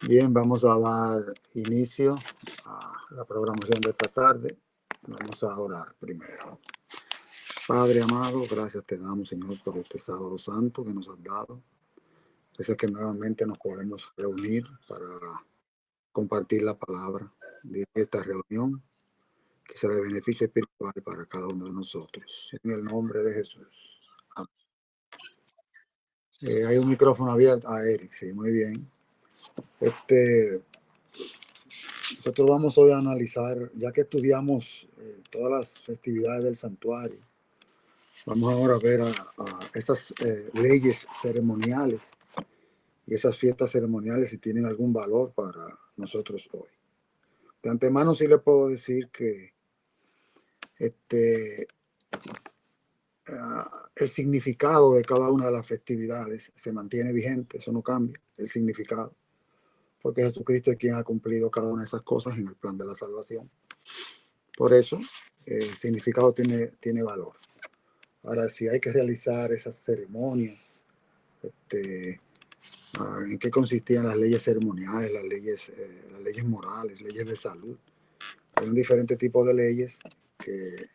Bien, vamos a dar inicio a la programación de esta tarde. Vamos a orar primero. Padre amado, gracias te damos, Señor, por este sábado santo que nos has dado. Gracias que nuevamente nos podemos reunir para compartir la palabra de esta reunión, que sea de beneficio espiritual para cada uno de nosotros. En el nombre de Jesús. Amén. Hay un micrófono abierto a Eric, sí, muy bien. Nosotros vamos hoy a analizar, ya que estudiamos todas las festividades del santuario, vamos ahora a ver a esas leyes ceremoniales y esas fiestas ceremoniales si tienen algún valor para nosotros hoy. De antemano sí le puedo decir que el significado de cada una de las festividades se mantiene vigente, eso no cambia, el significado, porque Jesucristo es quien ha cumplido cada una de esas cosas en el plan de la salvación. Por eso el significado tiene valor. Ahora, si hay que realizar esas ceremonias, ¿en qué consistían las leyes ceremoniales, las leyes morales, leyes de salud? Eran diferentes tipos de leyes que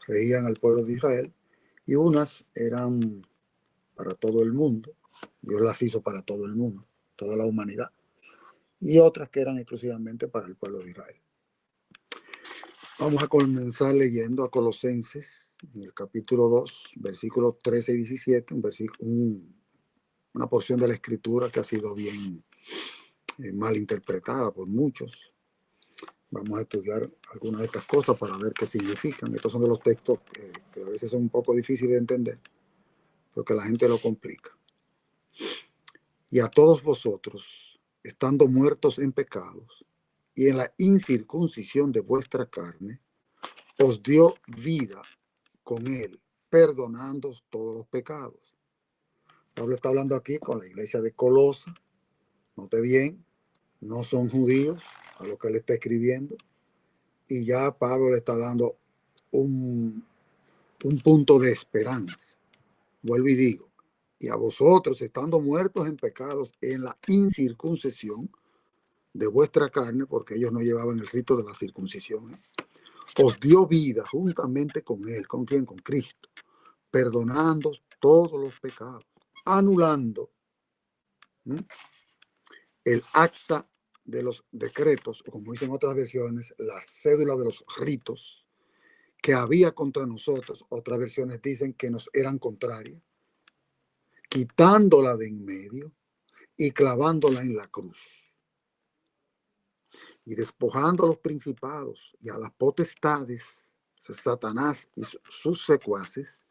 regían al pueblo de Israel y unas eran para todo el mundo. Dios las hizo para todo el mundo, toda la humanidad. Y otras que eran exclusivamente para el pueblo de Israel. Vamos a comenzar leyendo a Colosenses, en el capítulo 2, versículos 13 y 17, una porción de la escritura que ha sido bien mal interpretada por muchos. Vamos a estudiar algunas de estas cosas para ver qué significan. Estos son de los textos que a veces son un poco difíciles de entender, porque la gente lo complica. Y a todos vosotros, estando muertos en pecados y en la incircuncisión de vuestra carne, os dio vida con él, perdonando todos los pecados. Pablo está hablando aquí con la iglesia de Colosa. Note bien, no son judíos a los que le está escribiendo. Y ya Pablo le está dando un punto de esperanza. Vuelvo y digo, y a vosotros, estando muertos en pecados en la incircuncisión de vuestra carne, porque ellos no llevaban el rito de la circuncisión, os dio vida juntamente con él. ¿Con quién? Con Cristo. Perdonando todos los pecados, anulando el acta de los decretos, o como dicen otras versiones, la cédula de los ritos que había contra nosotros. Otras versiones dicen que nos eran contrarias, quitándola de en medio y clavándola en la cruz. Y despojando a los principados y a las potestades, Satanás y sus secuaces,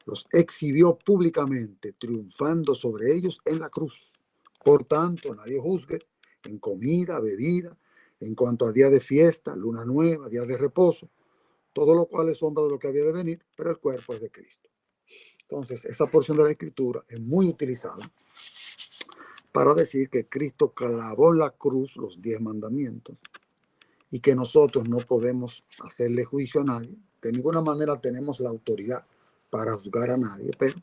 los exhibió públicamente, triunfando sobre ellos en la cruz. Por tanto, nadie juzgue en comida, bebida, en cuanto a día de fiesta, luna nueva, día de reposo, todo lo cual es sombra de lo que había de venir, pero el cuerpo es de Cristo. Entonces, esa porción de la Escritura es muy utilizada para decir que Cristo clavó en la cruz los 10 mandamientos y que nosotros no podemos hacerle juicio a nadie. De ninguna manera tenemos la autoridad para juzgar a nadie, pero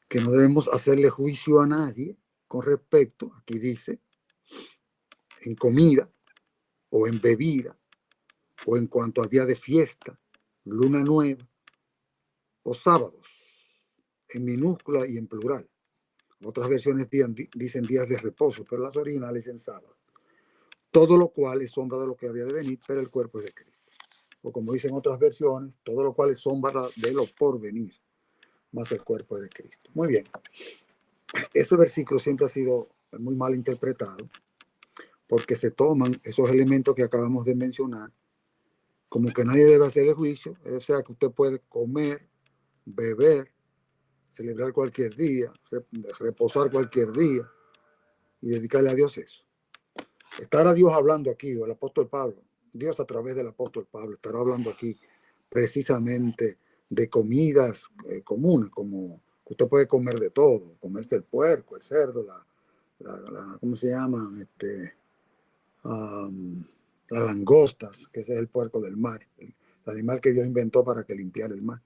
que no debemos hacerle juicio a nadie con respecto, aquí dice, en comida o en bebida o en cuanto a día de fiesta, luna nueva o sábados, en minúscula y en plural. Otras versiones dicen días de reposo, pero las originales dicen sábado. Todo lo cual es sombra de lo que había de venir, pero el cuerpo es de Cristo. O como dicen otras versiones, todo lo cual es sombra de lo por venir, más el cuerpo es de Cristo. Muy bien. Ese versículo siempre ha sido muy mal interpretado porque se toman esos elementos que acabamos de mencionar como que nadie debe hacerle juicio, o sea que usted puede comer, beber, celebrar cualquier día, reposar cualquier día y dedicarle a Dios eso. Estará Dios hablando aquí, o el apóstol Pablo, Dios a través del apóstol Pablo, estará hablando aquí precisamente de comidas comunes, como que usted puede comer de todo, comerse el puerco, el cerdo, ¿cómo se llaman? Las langostas, que ese es el puerco del mar, el animal que Dios inventó para que limpiara el mar.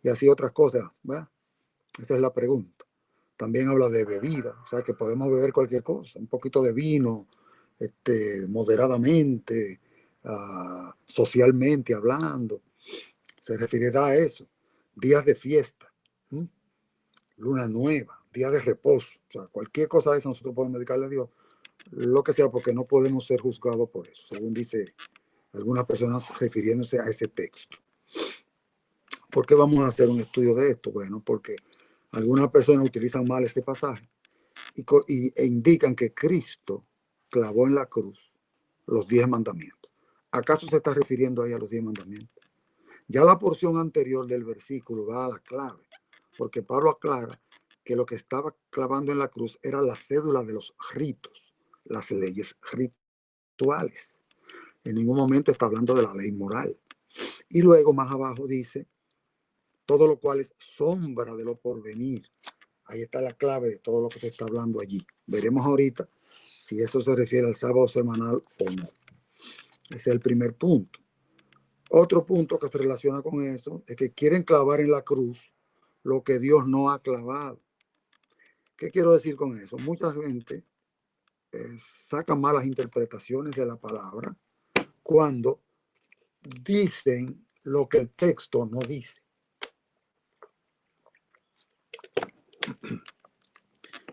Y así otras cosas, ¿verdad? Esa es la pregunta. también habla de bebida, o sea que podemos beber cualquier cosa, un poquito de vino, moderadamente, socialmente hablando, se referirá a eso. Días de fiesta, ¿m? Luna nueva, día de reposo, o sea, cualquier cosa de eso nosotros podemos dedicarle a Dios, lo que sea, porque no podemos ser juzgados por eso, según dice algunas personas refiriéndose a ese texto. ¿Por qué vamos a hacer un estudio de esto? Bueno, porque algunas personas utilizan mal este pasaje e indican que Cristo clavó en la cruz los 10 mandamientos. ¿Acaso se está refiriendo ahí a los 10 mandamientos? Ya la porción anterior del versículo da la clave, porque Pablo aclara que lo que estaba clavando en la cruz era la cédula de los ritos, las leyes rituales. En ningún momento está hablando de la ley moral. Y luego más abajo dice, todo lo cual es sombra de lo porvenir. Ahí está la clave de todo lo que se está hablando allí. Veremos ahorita si eso se refiere al sábado semanal o no. Ese es el primer punto. Otro punto que se relaciona con eso es que quieren clavar en la cruz lo que Dios no ha clavado. ¿Qué quiero decir con eso? Mucha gente saca malas interpretaciones de la palabra cuando dicen lo que el texto no dice.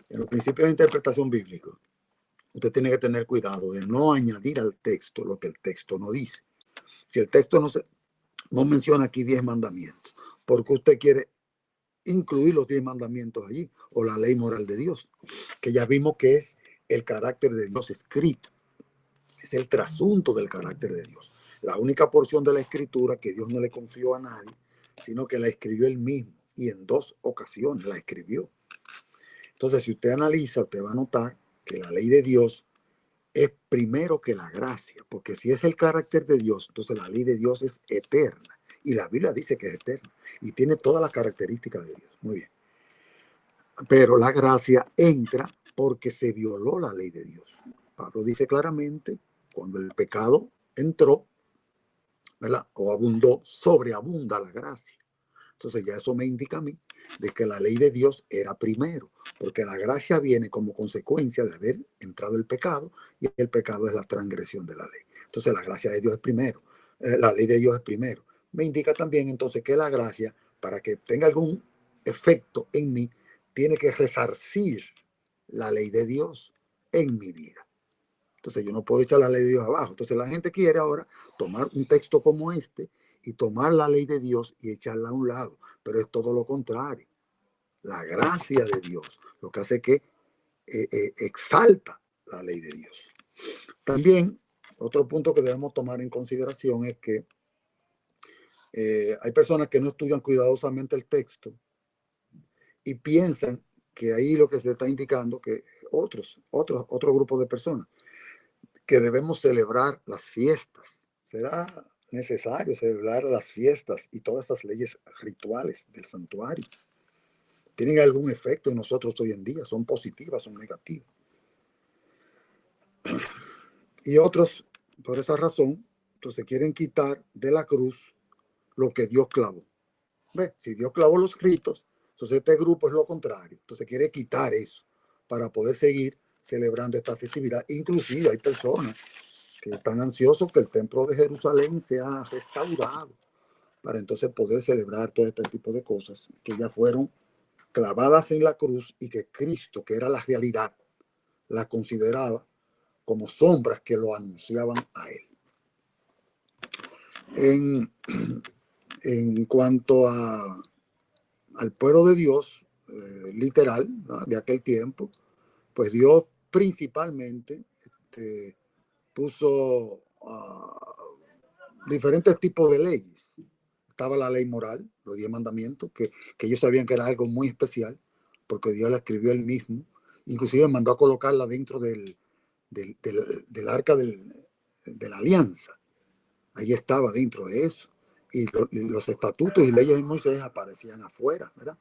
En los principios de interpretación bíblica, usted tiene que tener cuidado de no añadir al texto lo que el texto no dice. Si el texto no menciona aquí 10 mandamientos, porque usted quiere incluir los 10 mandamientos allí, o la ley moral de Dios, que ya vimos que es el carácter de Dios escrito, es el trasunto del carácter de Dios. La única porción de la escritura que Dios no le confió a nadie, sino que la escribió él mismo, y en 2 ocasiones la escribió. Entonces, si usted analiza, usted va a notar que la ley de Dios es primero que la gracia, porque si es el carácter de Dios, entonces la ley de Dios es eterna. Y la Biblia dice que es eterna y tiene todas las características de Dios. Muy bien. Pero la gracia entra porque se violó la ley de Dios. Pablo dice claramente, cuando el pecado entró, ¿verdad? O abundó, sobreabunda la gracia. Entonces ya eso me indica a mí de que la ley de Dios era primero, porque la gracia viene como consecuencia de haber entrado el pecado, y el pecado es la transgresión de la ley. Entonces la gracia de Dios es primero, la ley de Dios es primero. Me indica también entonces que la gracia, para que tenga algún efecto en mí, tiene que resarcir la ley de Dios en mi vida. Entonces yo no puedo echar la ley de Dios abajo. Entonces la gente quiere ahora tomar un texto como este y tomar la ley de Dios y echarla a un lado. Pero es todo lo contrario. La gracia de Dios lo que hace que exalta la ley de Dios. También otro punto que debemos tomar en consideración es que hay personas que no estudian cuidadosamente el texto y piensan que ahí lo que se está indicando que otro grupo de personas que debemos celebrar las fiestas. Será necesario celebrar las fiestas y todas esas leyes rituales del santuario. ¿Tienen algún efecto en nosotros hoy en día? ¿Son positivas o negativas? Y otros, por esa razón, entonces quieren quitar de la cruz lo que Dios clavó. ¿Ve? Si Dios clavó los ritos, entonces este grupo es lo contrario. Entonces quiere quitar eso para poder seguir celebrando esta festividad. Inclusive hay personas que están ansiosos que el templo de Jerusalén sea restaurado para entonces poder celebrar todo este tipo de cosas que ya fueron clavadas en la cruz y que Cristo, que era la realidad, la consideraba como sombras que lo anunciaban a él. En, en cuanto al pueblo de Dios, literal, ¿no? De aquel tiempo, pues Dios principalmente puso diferentes tipos de leyes. Estaba la ley moral, los 10 mandamientos, que ellos sabían que era algo muy especial, porque Dios la escribió él mismo. Inclusive mandó a colocarla dentro del arca de la alianza. Ahí estaba dentro de eso. Y los estatutos y leyes de Moisés aparecían afuera, ¿verdad?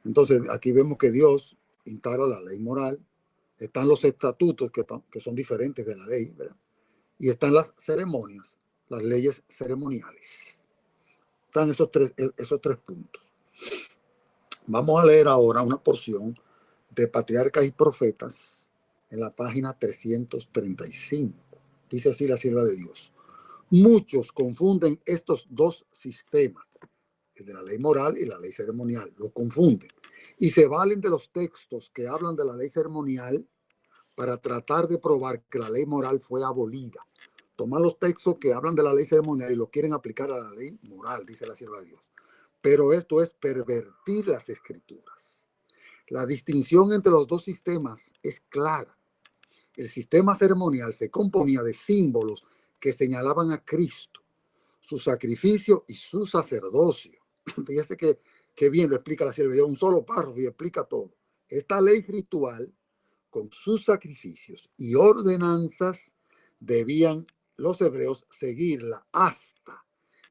Entonces aquí vemos que Dios instaura la ley moral. Están los estatutos que son diferentes de la ley, ¿verdad? Y están las ceremonias, las leyes ceremoniales. Están esos tres puntos. Vamos a leer ahora una porción de Patriarcas y Profetas, en la página 335. Dice así la sierva de Dios: muchos confunden estos dos sistemas, el de la ley moral y la ley ceremonial, lo confunden y se valen de los textos que hablan de la ley ceremonial para tratar de probar que la ley moral fue abolida. Toman los textos que hablan de la ley ceremonial y lo quieren aplicar a la ley moral, dice la sierva de Dios. Pero esto es pervertir las escrituras. La distinción entre los dos sistemas es clara. El sistema ceremonial se componía de símbolos que señalaban a Cristo, su sacrificio y su sacerdocio. Fíjese que bien lo explica la sierva de Dios, un solo párrafo y explica todo. Esta ley ritual, con sus sacrificios y ordenanzas, debían los hebreos seguirla hasta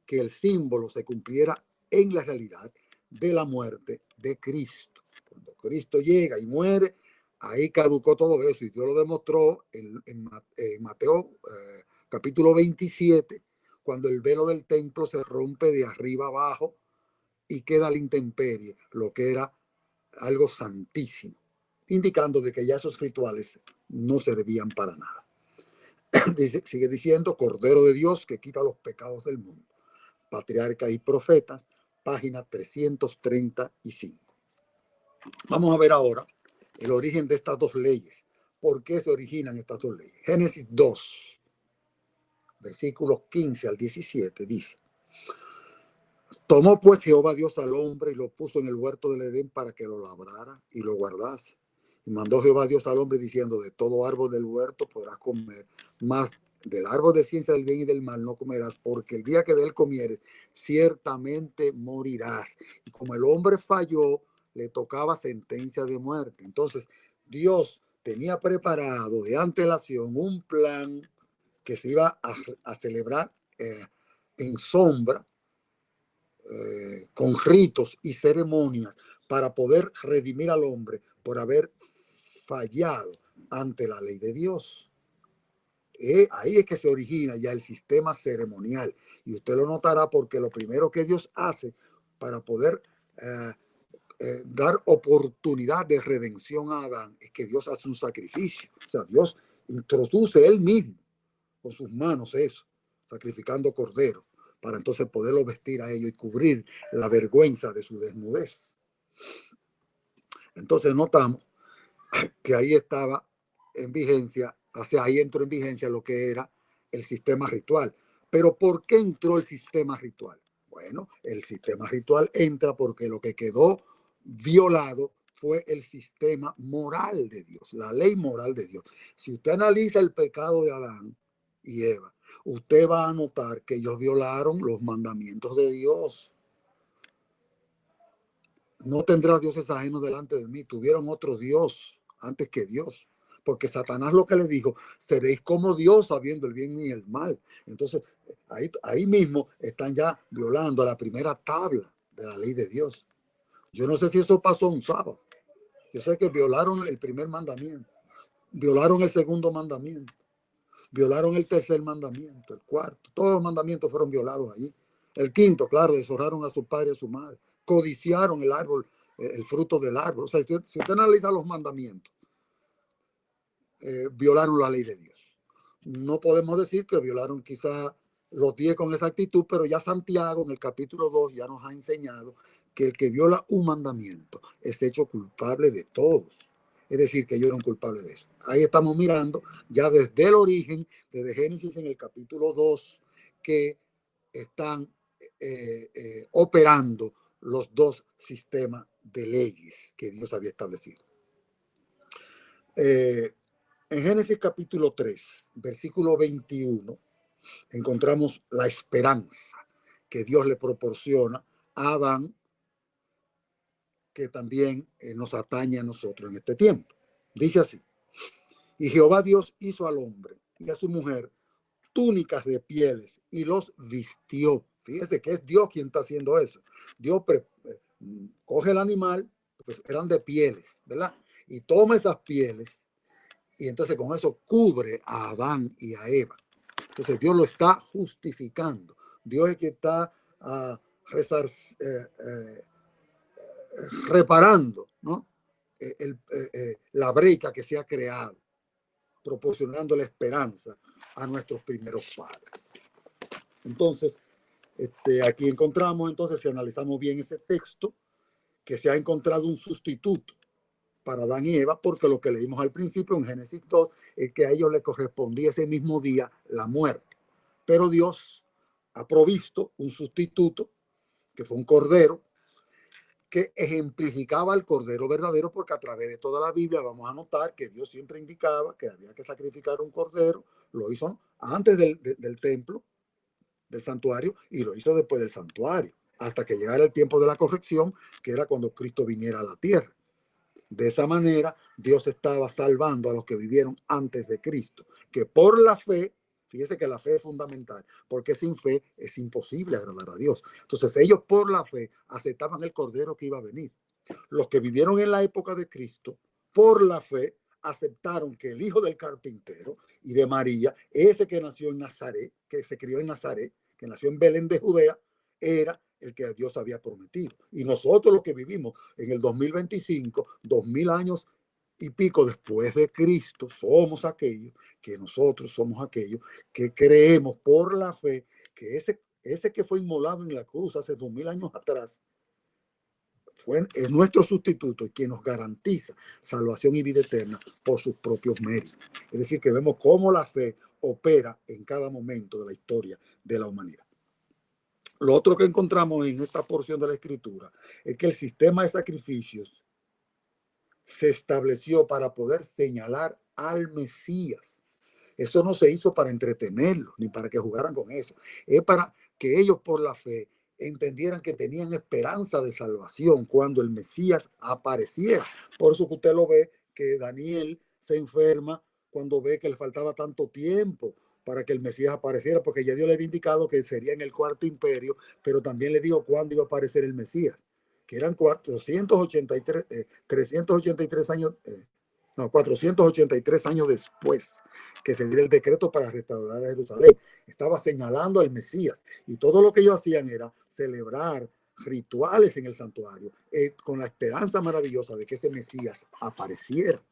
que el símbolo se cumpliera en la realidad de la muerte de Cristo. Cuando Cristo llega y muere, ahí caducó todo eso y Dios lo demostró en Mateo capítulo 27, cuando el velo del templo se rompe de arriba abajo y queda a la intemperie lo que era algo santísimo, indicando de que ya esos rituales no servían para nada. Sigue diciendo: Cordero de Dios que quita los pecados del mundo. Patriarcas y Profetas, página 335. Vamos a ver ahora el origen de estas dos leyes. ¿Por qué se originan estas dos leyes? Génesis 2, versículos 15 al 17, dice: tomó pues Jehová Dios al hombre y lo puso en el huerto del Edén para que lo labrara y lo guardase. Y mandó Jehová Dios al hombre diciendo: de todo árbol del huerto podrás comer, mas del árbol de ciencia del bien y del mal no comerás, porque el día que de él comieres, ciertamente morirás. Y como el hombre falló, le tocaba sentencia de muerte. Entonces, Dios tenía preparado de antelación un plan que se iba a celebrar en sombra, con ritos y ceremonias para poder redimir al hombre por haber fallado ante la ley de Dios. Ahí es que se origina ya el sistema ceremonial. Y usted lo notará porque lo primero que Dios hace para poder dar oportunidad de redención a Adán es que Dios hace un sacrificio. O sea, Dios introduce él mismo con sus manos eso, sacrificando cordero, para entonces poderlo vestir a ellos y cubrir la vergüenza de su desnudez. Entonces notamos que ahí estaba en vigencia, hacia ahí entró en vigencia lo que era el sistema ritual. Pero ¿por qué entró el sistema ritual? Bueno, el sistema ritual entra porque lo que quedó violado fue el sistema moral de Dios, la ley moral de Dios. Si usted analiza el pecado de Adán y Eva, usted va a notar que ellos violaron los mandamientos de Dios. No tendrás dioses ajenos delante de mí. Tuvieron otro Dios antes que Dios. Porque Satanás lo que le dijo: seréis como Dios sabiendo el bien y el mal. Entonces, ahí mismo están ya violando la primera tabla de la ley de Dios. Yo no sé si eso pasó un sábado. Yo sé que violaron el primer mandamiento, violaron el segundo mandamiento, violaron el tercer mandamiento, el cuarto. Todos los mandamientos fueron violados allí. El quinto, claro, deshonraron a su padre y a su madre. Codiciaron el árbol, el fruto del árbol. O sea, si usted analiza los mandamientos, violaron la ley de Dios. No podemos decir que violaron quizá los 10 con esa actitud, pero ya Santiago en el capítulo 2 ya nos ha enseñado que el que viola un mandamiento es hecho culpable de todos. Es decir, que ellos eran culpables de eso. Ahí estamos mirando ya desde el origen, desde Génesis en el capítulo 2, que están operando los dos sistemas de leyes que Dios había establecido. En Génesis capítulo 3, versículo 21, encontramos la esperanza que Dios le proporciona a Adán, que también nos atañe a nosotros en este tiempo. Dice así: y Jehová Dios hizo al hombre y a su mujer túnicas de pieles y los vistió. Fíjese que es Dios quien está haciendo eso. Dios coge el animal, pues eran de pieles, ¿verdad? Y toma esas pieles y entonces con eso cubre a Adán y a Eva. Entonces Dios lo está justificando. Dios es que está reparando, ¿no? la brecha que se ha creado, proporcionando la esperanza a nuestros primeros padres. Entonces, aquí encontramos, entonces, si analizamos bien ese texto, que se ha encontrado un sustituto para Adán y Eva, porque lo que leímos al principio en Génesis 2 es que a ellos les correspondía ese mismo día la muerte. Pero Dios ha provisto un sustituto, que fue un cordero, que ejemplificaba al cordero verdadero, porque a través de toda la Biblia vamos a notar que Dios siempre indicaba que había que sacrificar un cordero. Lo hizo antes del templo, del santuario, y lo hizo después del santuario, hasta que llegara el tiempo de la corrección, que era cuando Cristo viniera a la tierra. De esa manera, Dios estaba salvando a los que vivieron antes de Cristo, que por la fe, fíjese que la fe es fundamental, porque sin fe es imposible agradar a Dios. Entonces ellos por la fe aceptaban el cordero que iba a venir. Los que vivieron en la época de Cristo, por la fe, aceptaron que el hijo del carpintero y de María, ese que nació en Nazaret, que se crió en Nazaret, que nació en Belén de Judea, era el que Dios había prometido. Y nosotros los que vivimos en el 2025, 2000 años y pico después de Cristo, somos aquellos que creemos por la fe que ese que fue inmolado en la cruz hace 2000 años atrás es nuestro sustituto y quien nos garantiza salvación y vida eterna por sus propios méritos. Es decir, que vemos cómo la fe opera en cada momento de la historia de la humanidad. Lo otro que encontramos en esta porción de la Escritura es que el sistema de sacrificios se estableció para poder señalar al Mesías. Eso no se hizo para entretenerlos ni para que jugaran con eso. Es para que ellos por la fe entendieran que tenían esperanza de salvación cuando el Mesías apareciera. Por eso que usted lo ve que Daniel se enferma cuando ve que le faltaba tanto tiempo para que el Mesías apareciera, porque ya Dios le había indicado que sería en el cuarto imperio, pero también le dijo cuándo iba a aparecer el Mesías, que eran 383 años, no, 483 años después que se diera el decreto para restaurar a Jerusalén. Estaba señalando al Mesías y todo lo que ellos hacían era celebrar rituales en el santuario con la esperanza maravillosa de que ese Mesías apareciera.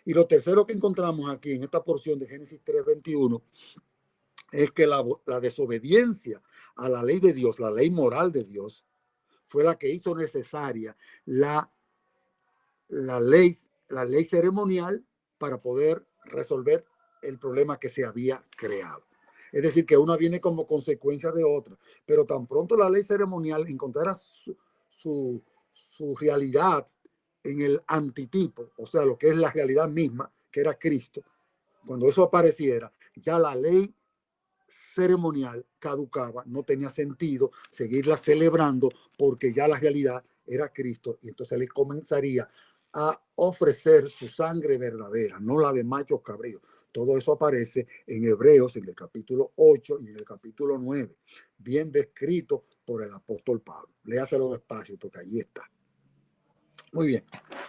Y lo tercero que encontramos aquí en esta porción de Génesis 3:21 es que la desobediencia a la ley de Dios, la ley moral de Dios, fue la que hizo necesaria la ley ceremonial para poder resolver el problema que se había creado. Es decir, que una viene como consecuencia de otra, pero tan pronto la ley ceremonial encontrara su realidad en el antitipo, o sea, lo que es la realidad misma, que era Cristo, cuando eso apareciera, ya la ley ceremonial caducaba, no tenía sentido seguirla celebrando porque ya la realidad era Cristo y entonces le comenzaría a ofrecer su sangre verdadera, no la de machos cabríos. Todo eso aparece en Hebreos en el capítulo 8 y en el capítulo 9, bien descrito por el apóstol Pablo. Léaselo despacio porque allí está. Muy bien,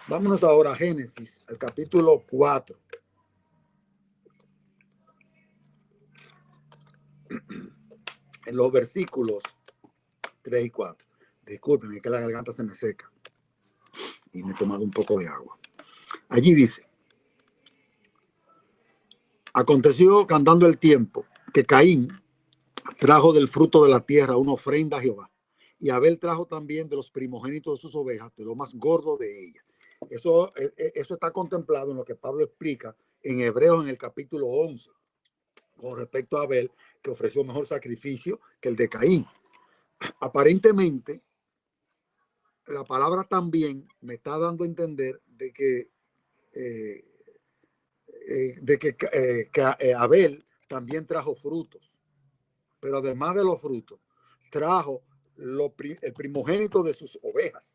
vámonos ahora a Génesis, al capítulo 4. En los versículos 3 y 4. Disculpen, es que la garganta se me seca y me he tomado un poco de agua. Allí dice: aconteció que andando el tiempo, que Caín trajo del fruto de la tierra una ofrenda a Jehová, y Abel trajo también de los primogénitos de sus ovejas, de lo más gordo de ellas. Eso está contemplado en lo que Pablo explica en Hebreos en el capítulo 11, con respecto a Abel, que ofreció mejor sacrificio que el de Caín. Aparentemente, la palabra también me está dando a entender eh, que Abel también trajo frutos, pero además de los frutos, trajo el primogénito de sus ovejas.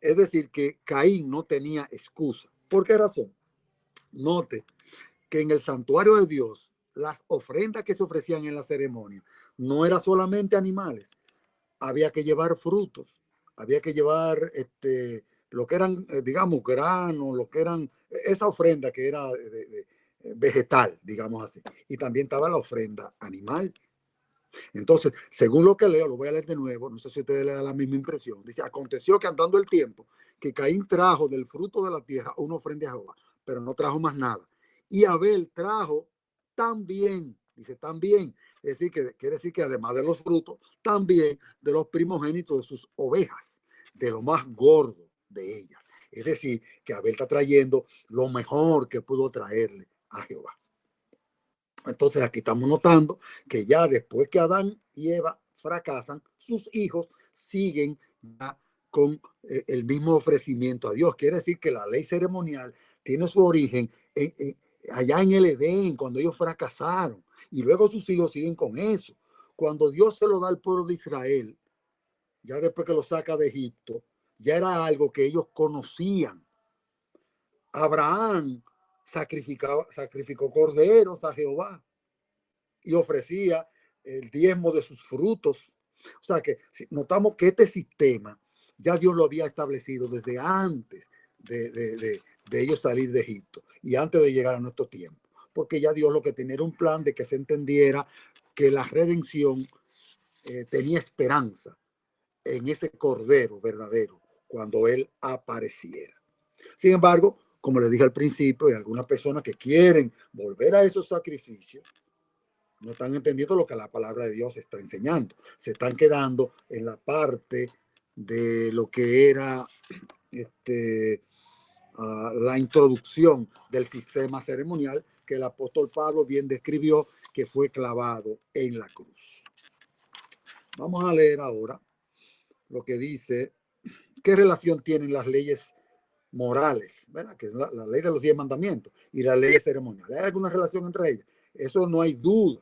Es decir, que Caín no tenía excusa. ¿Por qué razón? Note que en el santuario de Dios, las ofrendas que se ofrecían en la ceremonia no eran solamente animales, había que llevar frutos, había que llevar lo que eran, digamos, granos, lo que eran, esa ofrenda que era vegetal, digamos así. Y también estaba la ofrenda animal. Entonces, según lo que leo, lo voy a leer de nuevo, no sé si a ustedes les da la misma impresión. Dice: aconteció que andando el tiempo, que Caín trajo del fruto de la tierra una ofrenda a Jehová, pero no trajo más nada. Y Abel trajo también, dice también, es decir, que quiere decir que además de los frutos, también de los primogénitos de sus ovejas, de lo más gordo de ellas. Es decir, que Abel está trayendo lo mejor que pudo traerle a Jehová. Entonces aquí estamos notando que ya después que Adán y Eva fracasan, sus hijos siguen ya con el mismo ofrecimiento a Dios. Quiere decir que la ley ceremonial tiene su origen allá en el Edén, cuando ellos fracasaron. Y luego sus hijos siguen con eso. Cuando Dios se lo da al pueblo de Israel, ya después que lo saca de Egipto, ya era algo que ellos conocían. Abraham sacrificó corderos a Jehová y ofrecía el diezmo de sus frutos. O sea que notamos que este sistema ya Dios lo había establecido desde antes de ellos salir de Egipto y antes de llegar a nuestro tiempo, porque ya Dios lo que tenía era un plan de que se entendiera que la redención tenía esperanza en ese cordero verdadero cuando él apareciera. Sin embargo, como les dije al principio, hay algunas personas que quieren volver a esos sacrificios, no están entendiendo lo que la palabra de Dios está enseñando. Se están quedando en la parte de lo que era la introducción del sistema ceremonial que el apóstol Pablo bien describió, que fue clavado en la cruz. Vamos a leer ahora lo que dice, qué relación tienen las leyes morales, ¿verdad? Que es la ley de los 10 mandamientos y la ley ceremonial. ¿Hay alguna relación entre ellas? Eso no hay duda,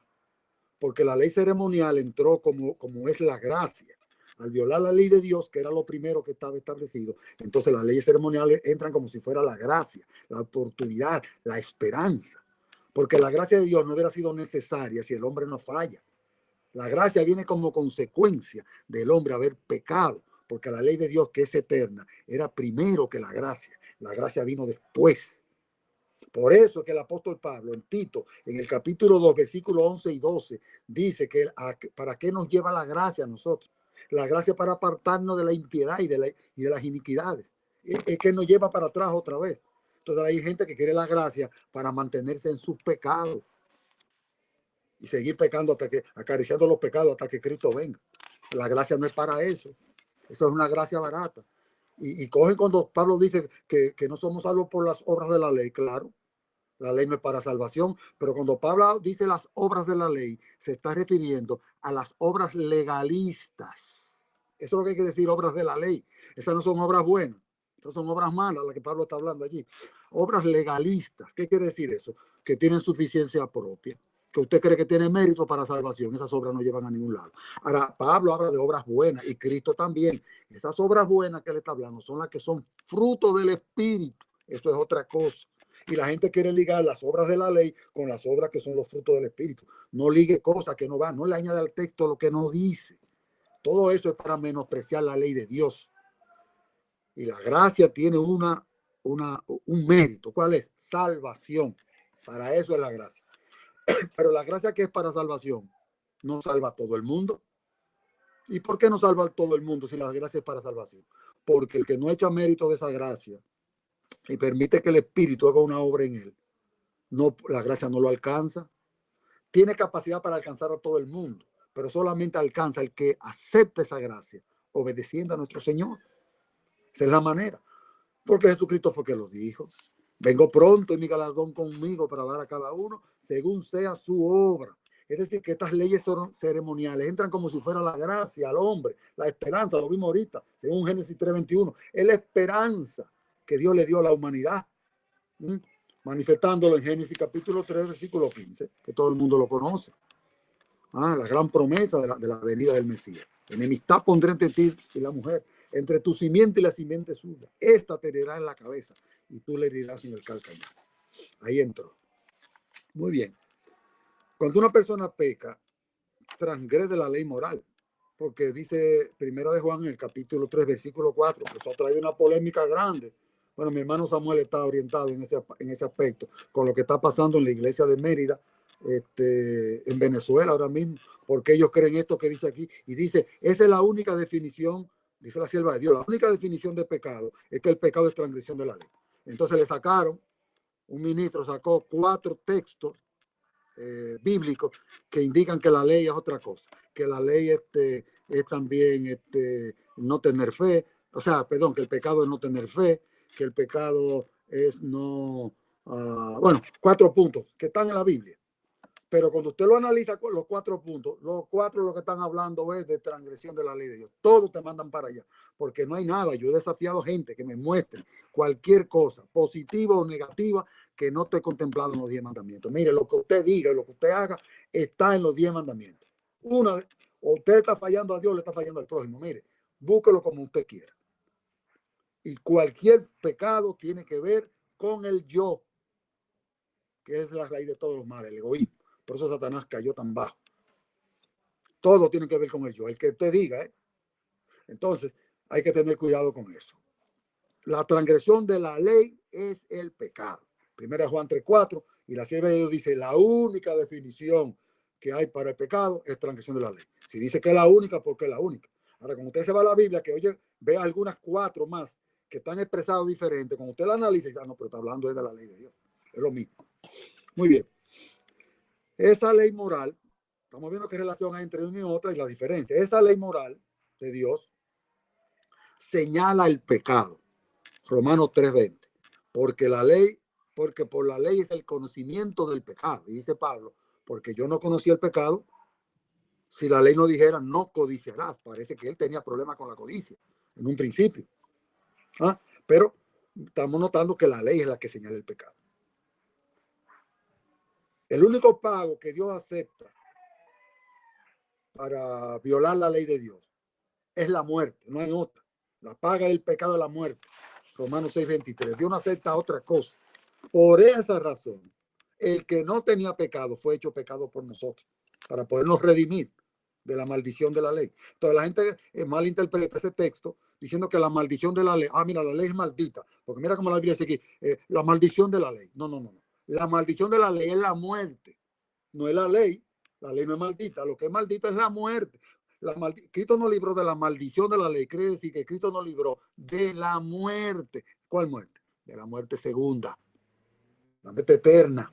porque la ley ceremonial entró como es la gracia. Al violar la ley de Dios, que era lo primero que estaba establecido, entonces las leyes ceremoniales entran como si fuera la gracia, la oportunidad, la esperanza. Porque la gracia de Dios no hubiera sido necesaria si el hombre no falla. La gracia viene como consecuencia del hombre haber pecado, porque la ley de Dios, que es eterna, era primero que la gracia. La gracia vino después. Por eso es que el apóstol Pablo en Tito, en el capítulo 2, versículos 11 y 12, dice que para qué nos lleva la gracia a nosotros. La gracia para apartarnos de la impiedad y de las iniquidades. Es que nos lleva para atrás otra vez. Entonces hay gente que quiere la gracia para mantenerse en sus pecados y seguir pecando hasta que, acariciando los pecados hasta que Cristo venga. La gracia no es para eso. Eso es una gracia barata. Y cogen cuando Pablo dice que no somos salvos por las obras de la ley. Claro, la ley no es para salvación, pero cuando Pablo dice las obras de la ley, se está refiriendo a las obras legalistas. Eso es lo que hay que decir, obras de la ley. Esas no son obras buenas, esas son obras malas, las que Pablo está hablando allí. Obras legalistas, ¿qué quiere decir eso? Que tienen suficiencia propia, que usted cree que tiene mérito para salvación. Esas obras no llevan a ningún lado. Ahora, Pablo habla de obras buenas y Cristo también. Esas obras buenas que él está hablando son las que son fruto del Espíritu. Eso es otra cosa. Y la gente quiere ligar las obras de la ley con las obras que son los frutos del Espíritu. No ligue cosas que no van, no le añade al texto lo que no dice. Todo eso es para menospreciar la ley de Dios. Y la gracia tiene un mérito. ¿Cuál es? Salvación. Para eso es la gracia. Pero la gracia que es para salvación no salva a todo el mundo. ¿Y por qué no salva a todo el mundo si la gracia es para salvación? Porque el que no echa mérito de esa gracia y permite que el Espíritu haga una obra en él, no, la gracia no lo alcanza. Tiene capacidad para alcanzar a todo el mundo, pero solamente alcanza el que acepta esa gracia, obedeciendo a nuestro Señor. Esa es la manera. Porque Jesucristo fue que lo dijo. Vengo pronto y mi galardón conmigo para dar a cada uno según sea su obra. Es decir, que estas leyes ceremoniales entran como si fuera la gracia al hombre, la esperanza, lo vimos ahorita, según Génesis 3:21. Es la esperanza que Dios le dio a la humanidad, manifestándolo en Génesis capítulo 3, versículo 15, que todo el mundo lo conoce. La gran promesa de la venida del Mesías. Enemistad pondré entre ti y la mujer, entre tu simiente y la simiente suya. Esta te herirá en la cabeza y tú le herirás en el calcañar. Ahí entró. Muy bien. Cuando una persona peca, transgrede la ley moral, porque dice primero de Juan en el capítulo 3, versículo 4, que eso ha traído una polémica grande. Bueno, mi hermano Samuel está orientado en ese aspecto, con lo que está pasando en la iglesia de Mérida, en Venezuela ahora mismo, porque ellos creen esto que dice aquí, y dice, esa es la única definición dice la sierva de Dios, la única definición de pecado es que el pecado es transgresión de la ley. Entonces le sacaron, un ministro sacó 4 textos bíblicos que indican que la ley es otra cosa, que la ley es también no tener fe, o sea, perdón, que el pecado es no tener fe, que el pecado es no, bueno, 4 puntos que están en la Biblia. Pero cuando usted lo analiza con los 4 puntos, los 4 lo que están hablando es de transgresión de la ley de Dios. Todos te mandan para allá, porque no hay nada. Yo he desafiado gente que me muestre cualquier cosa, positiva o negativa, que no esté contemplado en los 10 mandamientos. Mire, lo que usted diga y lo que usted haga está en los 10 mandamientos. Una, o usted está fallando a Dios, le está fallando al prójimo. Mire, búsquelo como usted quiera. Y cualquier pecado tiene que ver con el yo, que es la raíz de todos los males, el egoísmo. Por eso Satanás cayó tan bajo. Todo tiene que ver con el yo, el que te diga. Entonces, hay que tener cuidado con eso. La transgresión de la ley es el pecado. Primera Juan 3:4, y la sierva de Dios dice, la única definición que hay para el pecado es transgresión de la ley. Si dice que es la única, porque es la única. Ahora, cuando usted se va a la Biblia, que oye, ve algunas 4 más que están expresados diferentes, cuando usted la analiza, ya no, pero está hablando de la ley de Dios. Es lo mismo. Muy bien. Esa ley moral, estamos viendo qué relación hay entre una y otra y la diferencia. Esa ley moral de Dios señala el pecado. Romanos 3:20. Porque la ley, porque por la ley es el conocimiento del pecado. Y dice Pablo, porque yo no conocía el pecado, si la ley no dijera no codiciarás. Parece que él tenía problemas con la codicia en un principio. Pero estamos notando que la ley es la que señala el pecado. El único pago que Dios acepta para violar la ley de Dios es la muerte, no hay otra. La paga del pecado es la muerte. Romanos 6:23. Dios no acepta otra cosa. Por esa razón, el que no tenía pecado fue hecho pecado por nosotros, para podernos redimir de la maldición de la ley. Entonces la gente malinterpreta ese texto diciendo que la maldición de la ley, mira, la ley es maldita, porque mira cómo la Biblia dice aquí, la maldición de la ley. No, no, no, no. La maldición de la ley es la muerte, no es la ley. La ley no es maldita, lo que es maldita es la muerte. Cristo no libró de la maldición de la ley, quiere decir que Cristo no libró de la muerte. ¿Cuál muerte? De la muerte segunda, la muerte eterna.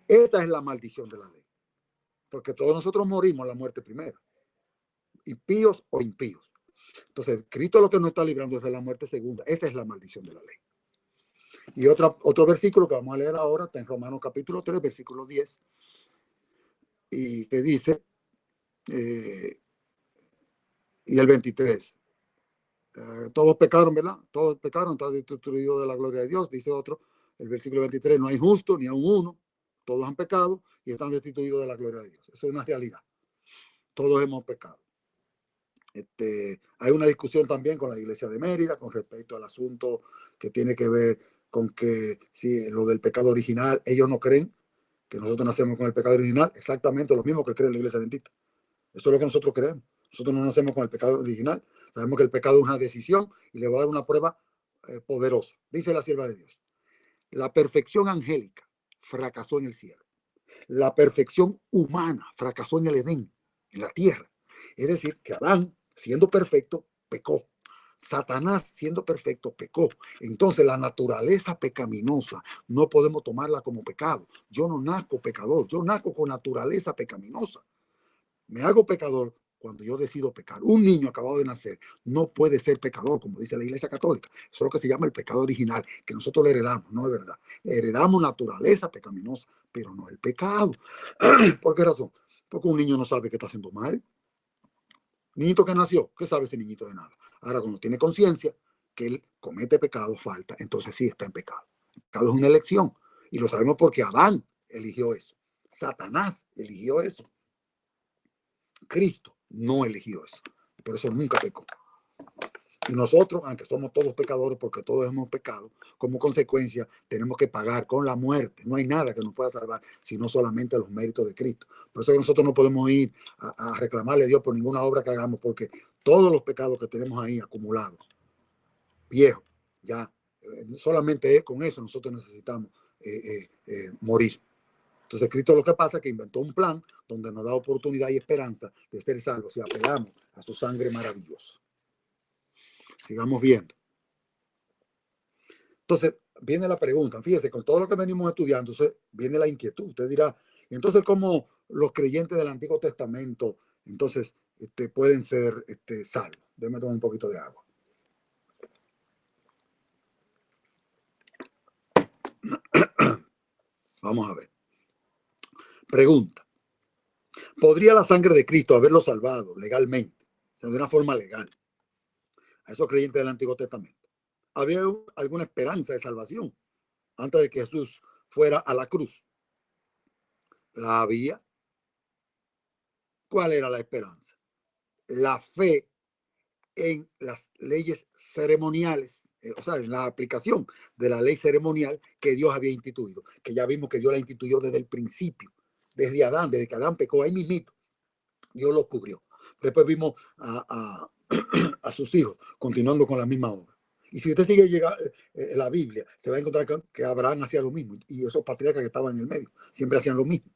Esa es la maldición de la ley, porque todos nosotros morimos la muerte primero, impíos o impíos. Entonces, Cristo lo que nos está librando es de la muerte segunda. Esa es la maldición de la ley. Y otro versículo que vamos a leer ahora está en Romanos capítulo 3, versículo 10, y que dice, y el 23, todos pecaron, ¿verdad? Todos pecaron, está destruido de la gloria de Dios, dice otro, el versículo 23, no hay justo ni aun uno, todos han pecado y están destituidos de la gloria de Dios. Eso es una realidad. Todos hemos pecado. Hay una discusión también con la iglesia de Mérida con respecto al asunto que tiene que ver con que si lo del pecado original, ellos no creen que nosotros nacemos con el pecado original, exactamente lo mismo que cree la iglesia adventista. Eso es lo que nosotros creemos. Nosotros no nacemos con el pecado original, sabemos que el pecado es una decisión y le va a dar una prueba poderosa. Dice la sierva de Dios, la perfección angélica fracasó en el cielo. La perfección humana fracasó en el Edén, en la tierra. Es decir, que Adán, siendo perfecto, pecó. Satanás, siendo perfecto, pecó. Entonces, la naturaleza pecaminosa no podemos tomarla como pecado. Yo no nazco pecador, yo nazco con naturaleza pecaminosa. Me hago pecador cuando yo decido pecar. Un niño acabado de nacer no puede ser pecador, como dice la Iglesia Católica. Eso es lo que se llama el pecado original, que nosotros le heredamos, no es verdad. Heredamos naturaleza pecaminosa, pero no el pecado. ¿Por qué razón? Porque un niño no sabe que está haciendo mal. Niñito que nació, ¿qué sabe ese niñito de nada? Ahora, cuando tiene conciencia que él comete pecado, falta, entonces sí está en pecado. El pecado es una elección. Y lo sabemos porque Adán eligió eso. Satanás eligió eso. Cristo no eligió eso. Por eso nunca pecó. Y nosotros, aunque somos todos pecadores, porque todos hemos pecado, como consecuencia tenemos que pagar con la muerte. No hay nada que nos pueda salvar, sino solamente los méritos de Cristo. Por eso nosotros no podemos ir a reclamarle a Dios por ninguna obra que hagamos, porque todos los pecados que tenemos ahí acumulados, viejos, ya solamente con eso nosotros necesitamos morir. Entonces Cristo lo que pasa es que inventó un plan donde nos da oportunidad y esperanza de ser salvos si apelamos a su sangre maravillosa. Sigamos viendo. Entonces, viene la pregunta. Fíjese, con todo lo que venimos estudiando, entonces viene la inquietud. Usted dirá, entonces, ¿cómo los creyentes del Antiguo Testamento entonces pueden ser salvos? Déjame tomar un poquito de agua. Vamos a ver. Pregunta. ¿Podría la sangre de Cristo haberlo salvado legalmente, o sea, de una forma legal, a esos creyentes del Antiguo Testamento? ¿Había alguna esperanza de salvación antes de que Jesús fuera a la cruz? ¿La había? ¿Cuál era la esperanza? La fe en las leyes ceremoniales, o sea, en la aplicación de la ley ceremonial que Dios había instituido, que ya vimos que Dios la instituyó desde el principio, desde Adán, desde que Adán pecó, ahí mismito, Dios lo cubrió. Después vimos a sus hijos continuando con la misma obra. Y si usted sigue llegando la Biblia, se va a encontrar que Abraham hacía lo mismo y esos patriarcas que estaban en el medio siempre hacían lo mismo.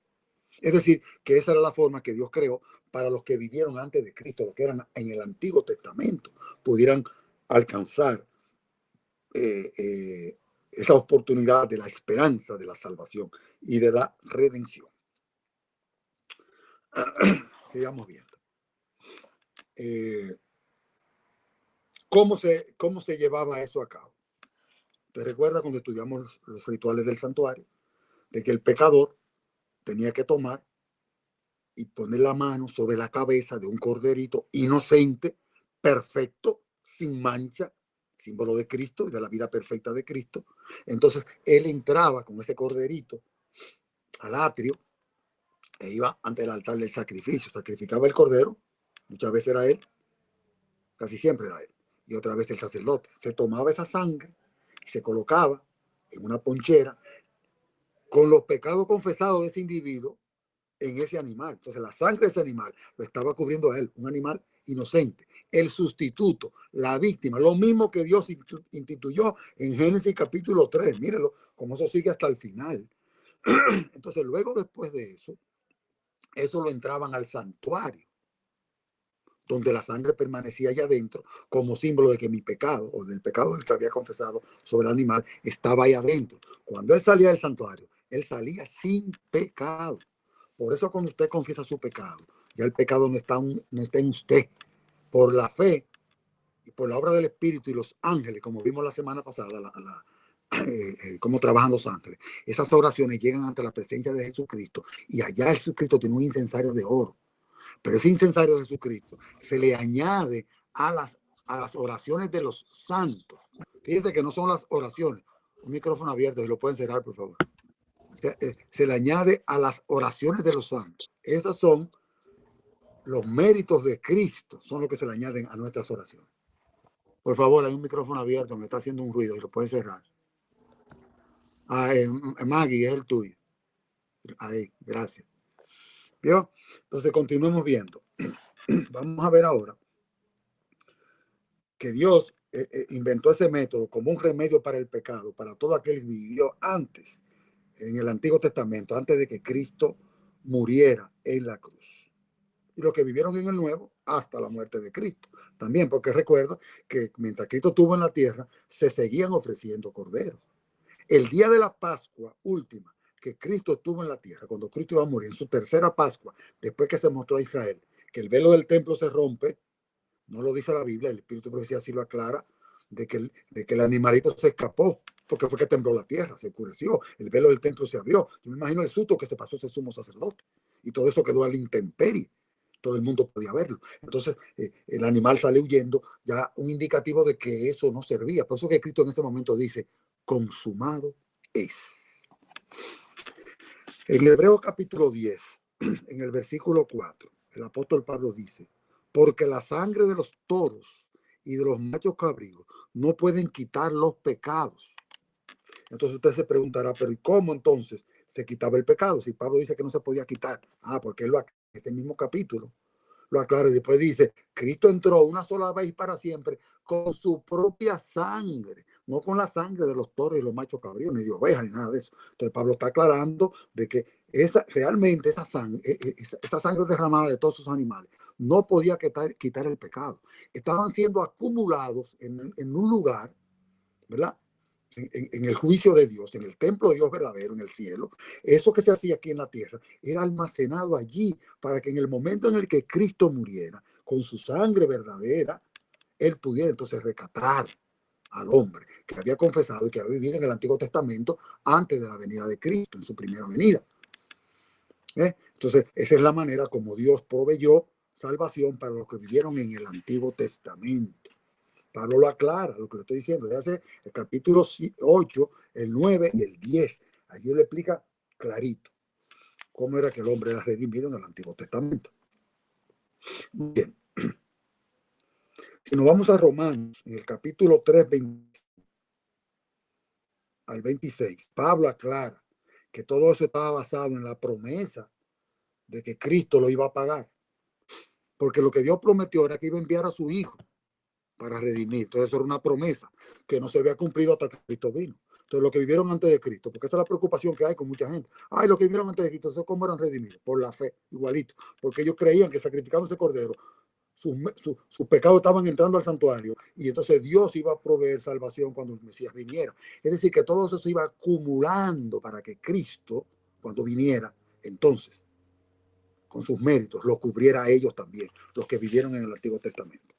Es decir, que esa era la forma que Dios creó para los que vivieron antes de Cristo, los que eran en el Antiguo Testamento, pudieran alcanzar esa oportunidad de la esperanza de la salvación y de la redención. Sigamos viendo. ¿Cómo se llevaba eso a cabo? ¿Te recuerdas cuando estudiamos los rituales del santuario? De que el pecador tenía que tomar y poner la mano sobre la cabeza de un corderito inocente, perfecto, sin mancha, símbolo de Cristo y de la vida perfecta de Cristo. Entonces él entraba con ese corderito al atrio e iba ante el altar del sacrificio, sacrificaba el cordero, muchas veces era él, casi siempre era él, y otra vez el sacerdote. Se tomaba esa sangre y se colocaba en una ponchera con los pecados confesados de ese individuo en ese animal. Entonces la sangre de ese animal lo estaba cubriendo a él, un animal inocente, el sustituto, la víctima, lo mismo que Dios instituyó en Génesis capítulo 3. Mírenlo, como eso sigue hasta el final. Entonces luego después de eso lo entraban al santuario, donde la sangre permanecía allá adentro como símbolo de que mi pecado o del pecado del que había confesado sobre el animal estaba ahí adentro. Cuando él salía del santuario, él salía sin pecado. Por eso cuando usted confiesa su pecado, ya el pecado no está en usted. Por la fe y por la obra del Espíritu y los ángeles, como vimos la semana pasada, cómo trabajan los ángeles. Esas oraciones llegan ante la presencia de Jesucristo y allá Jesucristo tiene un incensario de oro. Pero ese incensario de Jesucristo se le añade a las oraciones de los santos. Fíjense que no son las oraciones. Un micrófono abierto, si lo pueden cerrar, por favor. Se le añade a las oraciones de los santos. Esos son los méritos de Cristo, son los que se le añaden a nuestras oraciones. Por favor, hay un micrófono abierto, me está haciendo un ruido y lo pueden cerrar. Maggie, es el tuyo. Ahí, gracias. ¿Vio? Entonces, continuemos viendo. Vamos a ver ahora que Dios inventó ese método como un remedio para el pecado, para todo aquel que vivió antes, en el Antiguo Testamento, antes de que Cristo muriera en la cruz. Y los que vivieron en el Nuevo hasta la muerte de Cristo. También, porque recuerdo que mientras Cristo estuvo en la tierra, se seguían ofreciendo corderos. El día de la Pascua última, que Cristo estuvo en la tierra, cuando Cristo iba a morir, en su tercera Pascua, después que se mostró a Israel, que el velo del templo se rompe, no lo dice la Biblia, el Espíritu de Profecía sí lo aclara, de que el animalito se escapó, porque fue que tembló la tierra, se oscureció, el velo del templo se abrió. Yo me imagino el susto que se pasó ese sumo sacerdote, y todo eso quedó a la intemperie. Todo el mundo podía verlo. Entonces, el animal sale huyendo, ya un indicativo de que eso no servía. Por eso que Cristo en ese momento dice, consumado es. En Hebreos capítulo 10, en el versículo 4, el apóstol Pablo dice, porque la sangre de los toros y de los machos cabríos no pueden quitar los pecados. Entonces usted se preguntará, pero ¿y cómo entonces se quitaba el pecado? Si Pablo dice que no se podía quitar. Porque él va en ese mismo capítulo lo aclara y después dice, Cristo entró una sola vez y para siempre con su propia sangre, no con la sangre de los toros y los machos cabríos, ni de ovejas, ni nada de eso. Entonces Pablo está aclarando de que realmente esa sangre derramada de todos esos animales no podía quitar el pecado. Estaban siendo acumulados en un lugar, ¿verdad? En el juicio de Dios, en el templo de Dios verdadero, en el cielo. Eso que se hacía aquí en la tierra era almacenado allí para que en el momento en el que Cristo muriera, con su sangre verdadera, él pudiera entonces rescatar al hombre que había confesado y que había vivido en el Antiguo Testamento antes de la venida de Cristo, en su primera venida. Entonces, esa es la manera como Dios proveyó salvación para los que vivieron en el Antiguo Testamento. Pablo lo aclara, lo que le estoy diciendo, de hace el capítulo 8, el 9 y el 10. Allí le explica clarito cómo era que el hombre era redimido en el Antiguo Testamento. Muy bien. Si nos vamos a Romanos, en el capítulo 3, 20 al 26, Pablo aclara que todo eso estaba basado en la promesa de que Cristo lo iba a pagar. Porque lo que Dios prometió era que iba a enviar a su Hijo para redimir. Entonces eso era una promesa que no se había cumplido hasta que Cristo vino. Entonces los que vivieron antes de Cristo, porque esa es la preocupación que hay con mucha gente. Ay, los que vivieron antes de Cristo, ¿cómo eran redimidos? Por la fe, igualito. Porque ellos creían que sacrificando ese cordero, sus pecados estaban entrando al santuario y entonces Dios iba a proveer salvación cuando el Mesías viniera. Es decir, que todo eso se iba acumulando para que Cristo, cuando viniera, entonces, con sus méritos, lo cubriera a ellos también, los que vivieron en el Antiguo Testamento.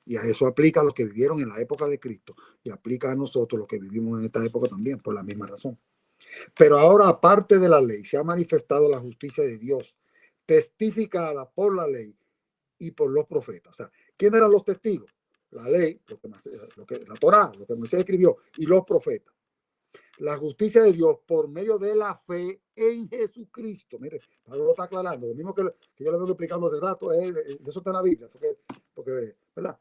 Y a eso aplica a los que vivieron en la época de Cristo y aplica a nosotros los que vivimos en esta época también, por la misma razón. Pero ahora, aparte de la ley, se ha manifestado la justicia de Dios, testificada por la ley y por los profetas. O sea, ¿quién eran los testigos? La ley, la Torá, lo que Moisés escribió, y los profetas. La justicia de Dios por medio de la fe en Jesucristo. Mire, Pablo lo está aclarando. Lo mismo que yo le vengo explicando hace rato, eso está en la Biblia, porque ¿verdad?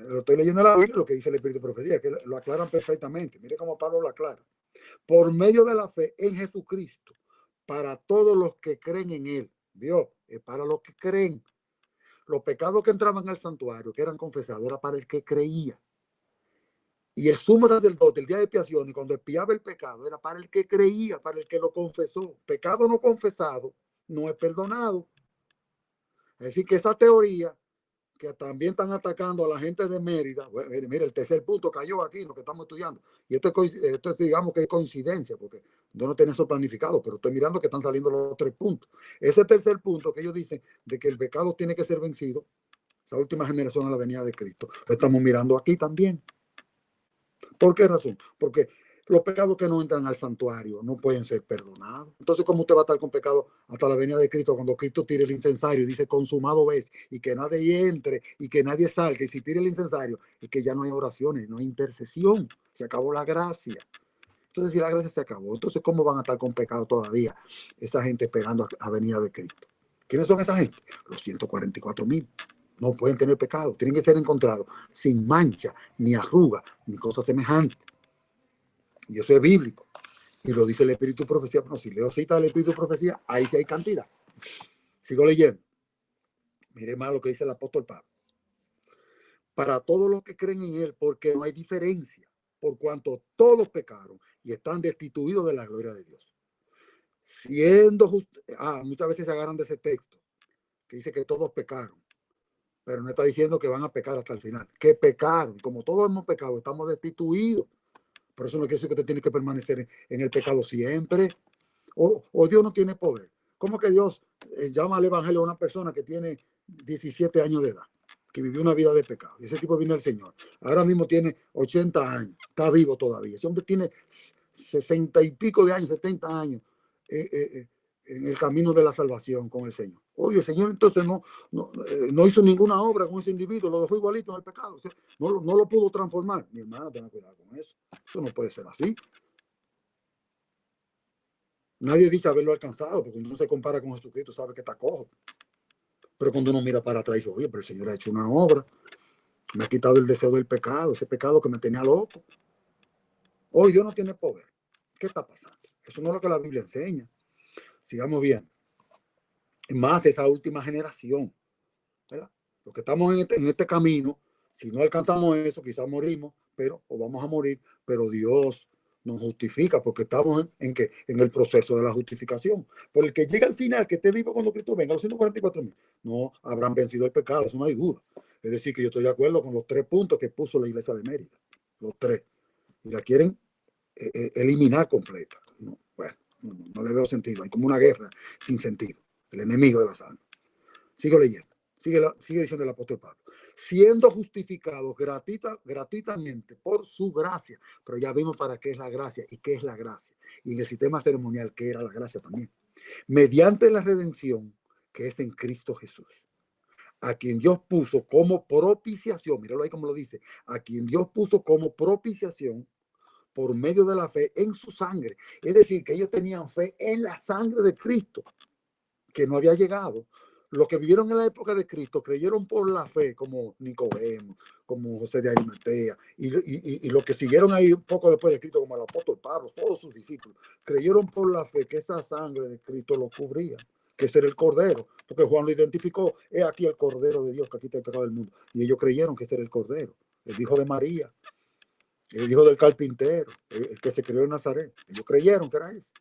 Lo estoy leyendo en la Biblia, lo que dice el Espíritu de Profecía, que lo aclaran perfectamente. Mire cómo Pablo lo aclara. Por medio de la fe en Jesucristo, para todos los que creen en Él. Dios, es para los que creen. Los pecados que entraban al santuario, que eran confesados, era para el que creía. Y el sumo sacerdote, el día de expiación, y cuando expiaba el pecado, era para el que creía, para el que lo confesó. Pecado no confesado no es perdonado. Es decir, que esa teoría que también están atacando a la gente de Mérida. Bueno, mire, el tercer punto cayó aquí, lo que estamos estudiando. Y esto es, digamos que es coincidencia, porque yo no tenía eso planificado, pero estoy mirando que están saliendo los 3 puntos. Ese tercer punto que ellos dicen de que el pecado tiene que ser vencido, esa última generación a la venida de Cristo, lo estamos mirando aquí también. ¿Por qué razón? Porque los pecados que no entran al santuario no pueden ser perdonados. Entonces, ¿cómo usted va a estar con pecado hasta la venida de Cristo cuando Cristo tire el incensario y dice consumado es y que nadie entre y que nadie salga? Y si tire el incensario, es que ya no hay oraciones, no hay intercesión, se acabó la gracia. Entonces, si la gracia se acabó, entonces, ¿cómo van a estar con pecado todavía esa gente esperando a la venida de Cristo? ¿Quiénes son esa gente? Los 144,000. No pueden tener pecado, tienen que ser encontrados sin mancha, ni arruga, ni cosa semejante. Y eso es bíblico. Y lo dice el Espíritu de Profecía. Bueno, si leo cita del Espíritu de Profecía, ahí sí hay cantidad. Sigo leyendo. Mire más lo que dice el apóstol Pablo. Para todos los que creen en él, porque no hay diferencia, por cuanto todos pecaron y están destituidos de la gloria de Dios. Siendo muchas veces se agarran de ese texto, que dice que todos pecaron, pero no está diciendo que van a pecar hasta el final. Que pecaron, como todos hemos pecado, estamos destituidos. Por eso no quiere decir que usted tiene que permanecer en el pecado siempre. O Dios no tiene poder. ¿Cómo que Dios llama al evangelio a una persona que tiene 17 años de edad, que vivió una vida de pecado? Y ese tipo viene al Señor. Ahora mismo tiene 80 años, está vivo todavía. Ese hombre tiene 60 y pico de años, 70 años en el camino de la salvación con el Señor. Oye, el Señor entonces no hizo ninguna obra con ese individuo, lo dejó igualito en el pecado. O sea, no lo pudo transformar. Mi hermana, tenga cuidado con eso. Eso no puede ser así. Nadie dice haberlo alcanzado, porque cuando uno se compara con Jesucristo sabe que está cojo. Pero cuando uno mira para atrás y dice, oye, pero el Señor ha hecho una obra, me ha quitado el deseo del pecado, ese pecado que me tenía loco. Hoy Dios no tiene poder. ¿Qué está pasando? Eso no es lo que la Biblia enseña. Sigamos viendo. Más esa última generación. Los que estamos en este camino, si no alcanzamos eso, quizás morimos, pero, o vamos a morir, pero Dios nos justifica porque estamos ¿qué? En el proceso de la justificación. Por el que llega al final, que esté vivo cuando Cristo venga, los 144,000, no habrán vencido el pecado, eso no hay duda. Es decir, que yo estoy de acuerdo con los 3 puntos que puso la Iglesia de Mérida, los 3, y la quieren eliminar completa. No, bueno, no le veo sentido, hay como una guerra sin sentido, el enemigo de las almas. Sigo leyendo. Sigue diciendo el apóstol Pablo, siendo justificados gratuitamente por su gracia. Pero ya vimos para qué es la gracia y qué es la gracia. Y en el sistema ceremonial, qué era la gracia también. Mediante la redención que es en Cristo Jesús, a quien Dios puso como propiciación, míralo ahí como lo dice, a quien Dios puso como propiciación por medio de la fe en su sangre. Es decir, que ellos tenían fe en la sangre de Cristo, que no había llegado. Los que vivieron en la época de Cristo creyeron por la fe, como Nicodemo, como José de Arimatea, y los que siguieron ahí un poco después de Cristo, como el apóstol Pablo, todos sus discípulos, creyeron por la fe que esa sangre de Cristo lo cubría, que ese era el Cordero, porque Juan lo identificó, es aquí el Cordero de Dios que quita el pecado del mundo, y ellos creyeron que ese era el Cordero, el hijo de María, el hijo del carpintero, el que se crió en Nazaret. Ellos creyeron que era ese.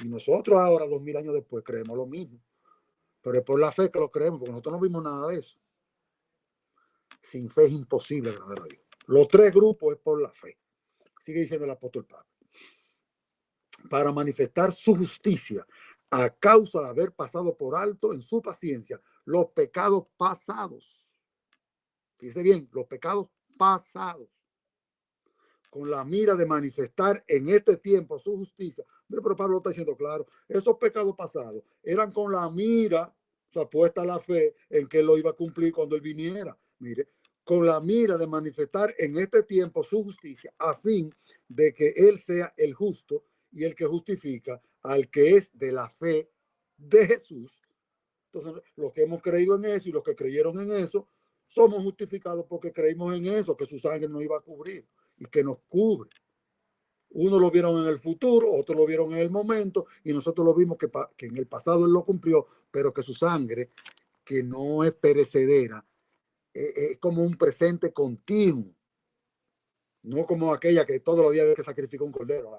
Y nosotros ahora, 2000 años después, creemos lo mismo. Pero es por la fe que lo creemos, porque nosotros no vimos nada de eso. Sin fe es imposible agradar a Dios. Los 3 grupos es por la fe. Sigue diciendo el apóstol Pablo. Para manifestar su justicia a causa de haber pasado por alto en su paciencia los pecados pasados. Fíjese bien, los pecados pasados. Con la mira de manifestar en este tiempo su justicia. Pero Pablo está diciendo claro, esos pecados pasados eran con la mira, o sea, puesta la fe en que lo iba a cumplir cuando él viniera. Mire, con la mira de manifestar en este tiempo su justicia, a fin de que él sea el justo y el que justifica al que es de la fe de Jesús. Entonces, los que hemos creído en eso y los que creyeron en eso, somos justificados porque creímos en eso, que su sangre nos iba a cubrir y que nos cubre. Uno lo vieron en el futuro, otro lo vieron en el momento, y nosotros lo vimos que en el pasado él lo cumplió, pero que su sangre, que no es perecedera, es como un presente continuo, no como aquella que todos los días había que sacrificar un cordero,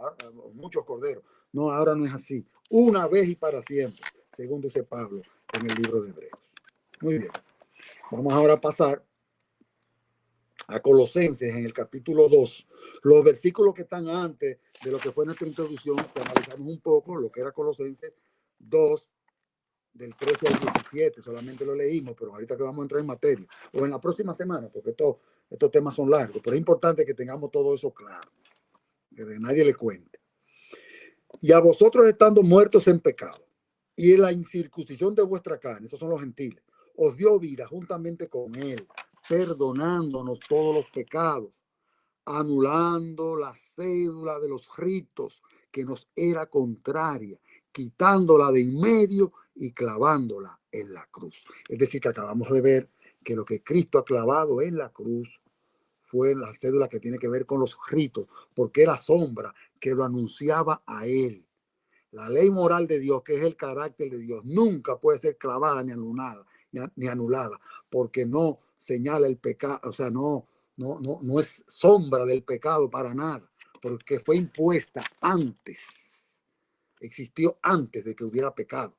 muchos corderos. No, ahora no es así. Una vez y para siempre, según dice Pablo en el libro de Hebreos. Muy bien. Vamos ahora a pasar a Colosenses en el capítulo 2, los versículos que están antes de lo que fue nuestra introducción, que analizamos un poco lo que era Colosenses 2, del 13 al 17, solamente lo leímos, pero ahorita que vamos a entrar en materia, o en la próxima semana, porque estos temas son largos, pero es importante que tengamos todo eso claro, que de nadie le cuente. Y a vosotros estando muertos en pecado, y en la incircuncisión de vuestra carne, esos son los gentiles, os dio vida juntamente con él, perdonándonos todos los pecados, anulando la cédula de los ritos que nos era contraria, quitándola de en medio y clavándola en la cruz. Es decir, que acabamos de ver que lo que Cristo ha clavado en la cruz fue la cédula que tiene que ver con los ritos, porque era sombra que lo anunciaba a él. La ley moral de Dios, que es el carácter de Dios, nunca puede ser clavada ni anulada, porque no señala el pecado, o sea, no es sombra del pecado para nada, porque fue impuesta antes, existió antes de que hubiera pecado,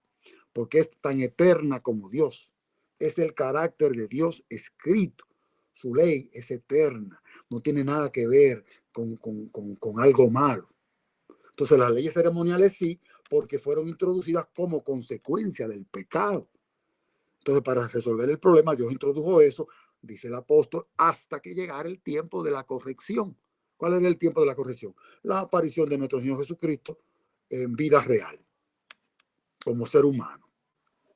porque es tan eterna como Dios. Es el carácter de Dios escrito. Su ley es eterna, no tiene nada que ver con algo malo. Entonces las leyes ceremoniales sí, porque fueron introducidas como consecuencia del pecado. Entonces para resolver el problema Dios introdujo eso, dice el apóstol, hasta que llegara el tiempo de la corrección. ¿Cuál era el tiempo de la corrección? La aparición de nuestro Señor Jesucristo en vida real, como ser humano.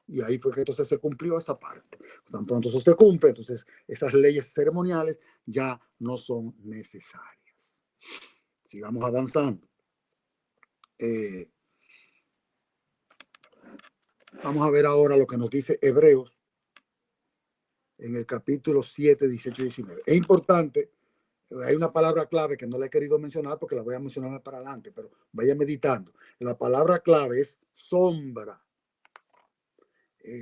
Y ahí fue que entonces se cumplió esa parte. Tan pronto eso se cumple, entonces esas leyes ceremoniales ya no son necesarias. Sigamos avanzando. Vamos a ver ahora lo que nos dice Hebreos en el capítulo 7, 18 y 19. Es importante, hay una palabra clave que no la he querido mencionar porque la voy a mencionar para adelante, pero vaya meditando. La palabra clave es sombra.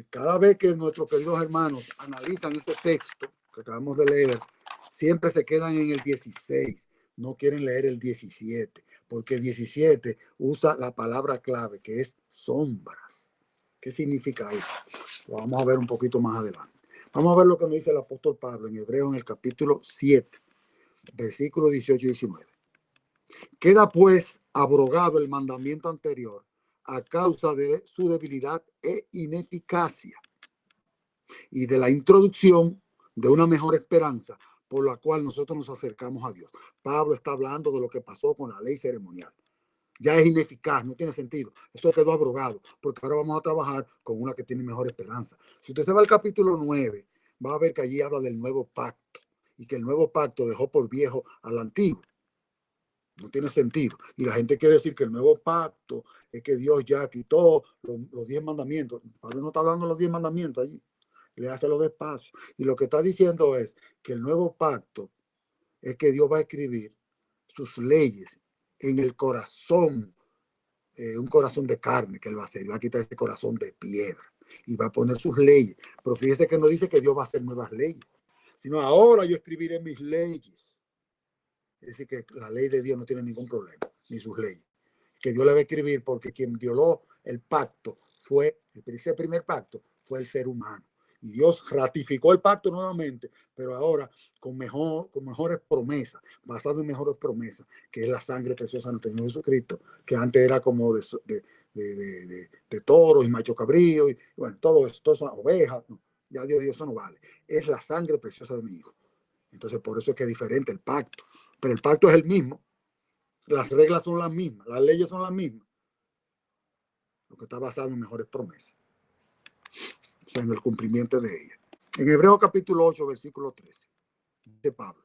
Cada vez que nuestros queridos hermanos analizan este texto que acabamos de leer, siempre se quedan en el 16, no quieren leer el 17, porque el 17 usa la palabra clave que es sombras. ¿Qué significa eso? Lo vamos a ver un poquito más adelante. Vamos a ver lo que nos dice el apóstol Pablo en Hebreo en el capítulo 7, versículos 18 y 19. Queda pues abrogado el mandamiento anterior a causa de su debilidad e ineficacia y de la introducción de una mejor esperanza por la cual nosotros nos acercamos a Dios. Pablo está hablando de lo que pasó con la ley ceremonial. Ya es ineficaz, no tiene sentido. Eso quedó abrogado, porque ahora vamos a trabajar con una que tiene mejor esperanza. Si usted se va al capítulo 9, va a ver que allí habla del nuevo pacto y que el nuevo pacto dejó por viejo al antiguo. No tiene sentido. Y la gente quiere decir que el nuevo pacto es que Dios ya quitó los 10 mandamientos. Pablo no está hablando de los 10 mandamientos allí. Le hace lo despacio. Y lo que está diciendo es que el nuevo pacto es que Dios va a escribir sus leyes en el corazón, un corazón de carne que él va a hacer. Va a quitar ese corazón de piedra y va a poner sus leyes. Pero fíjese que no dice que Dios va a hacer nuevas leyes, sino ahora yo escribiré mis leyes. Es decir, que la ley de Dios no tiene ningún problema, ni sus leyes. Que Dios le va a escribir porque quien violó el pacto fue, ese primer pacto, fue el ser humano. Y Dios ratificó el pacto nuevamente, pero ahora con mejores promesas, basado en mejores promesas, que es la sangre preciosa de nuestro Señor Jesucristo, que antes era como de toros y macho cabrío, y bueno, todo eso, todas esas ovejas. No, ya Dios, eso no vale. Es la sangre preciosa de mi Hijo. Entonces, por eso es que es diferente el pacto. Pero el pacto es el mismo. Las reglas son las mismas. Las leyes son las mismas. Lo que está basado en mejores promesas. O sea, en el cumplimiento de ellas. En Hebreos capítulo 8, versículo 13, de Pablo.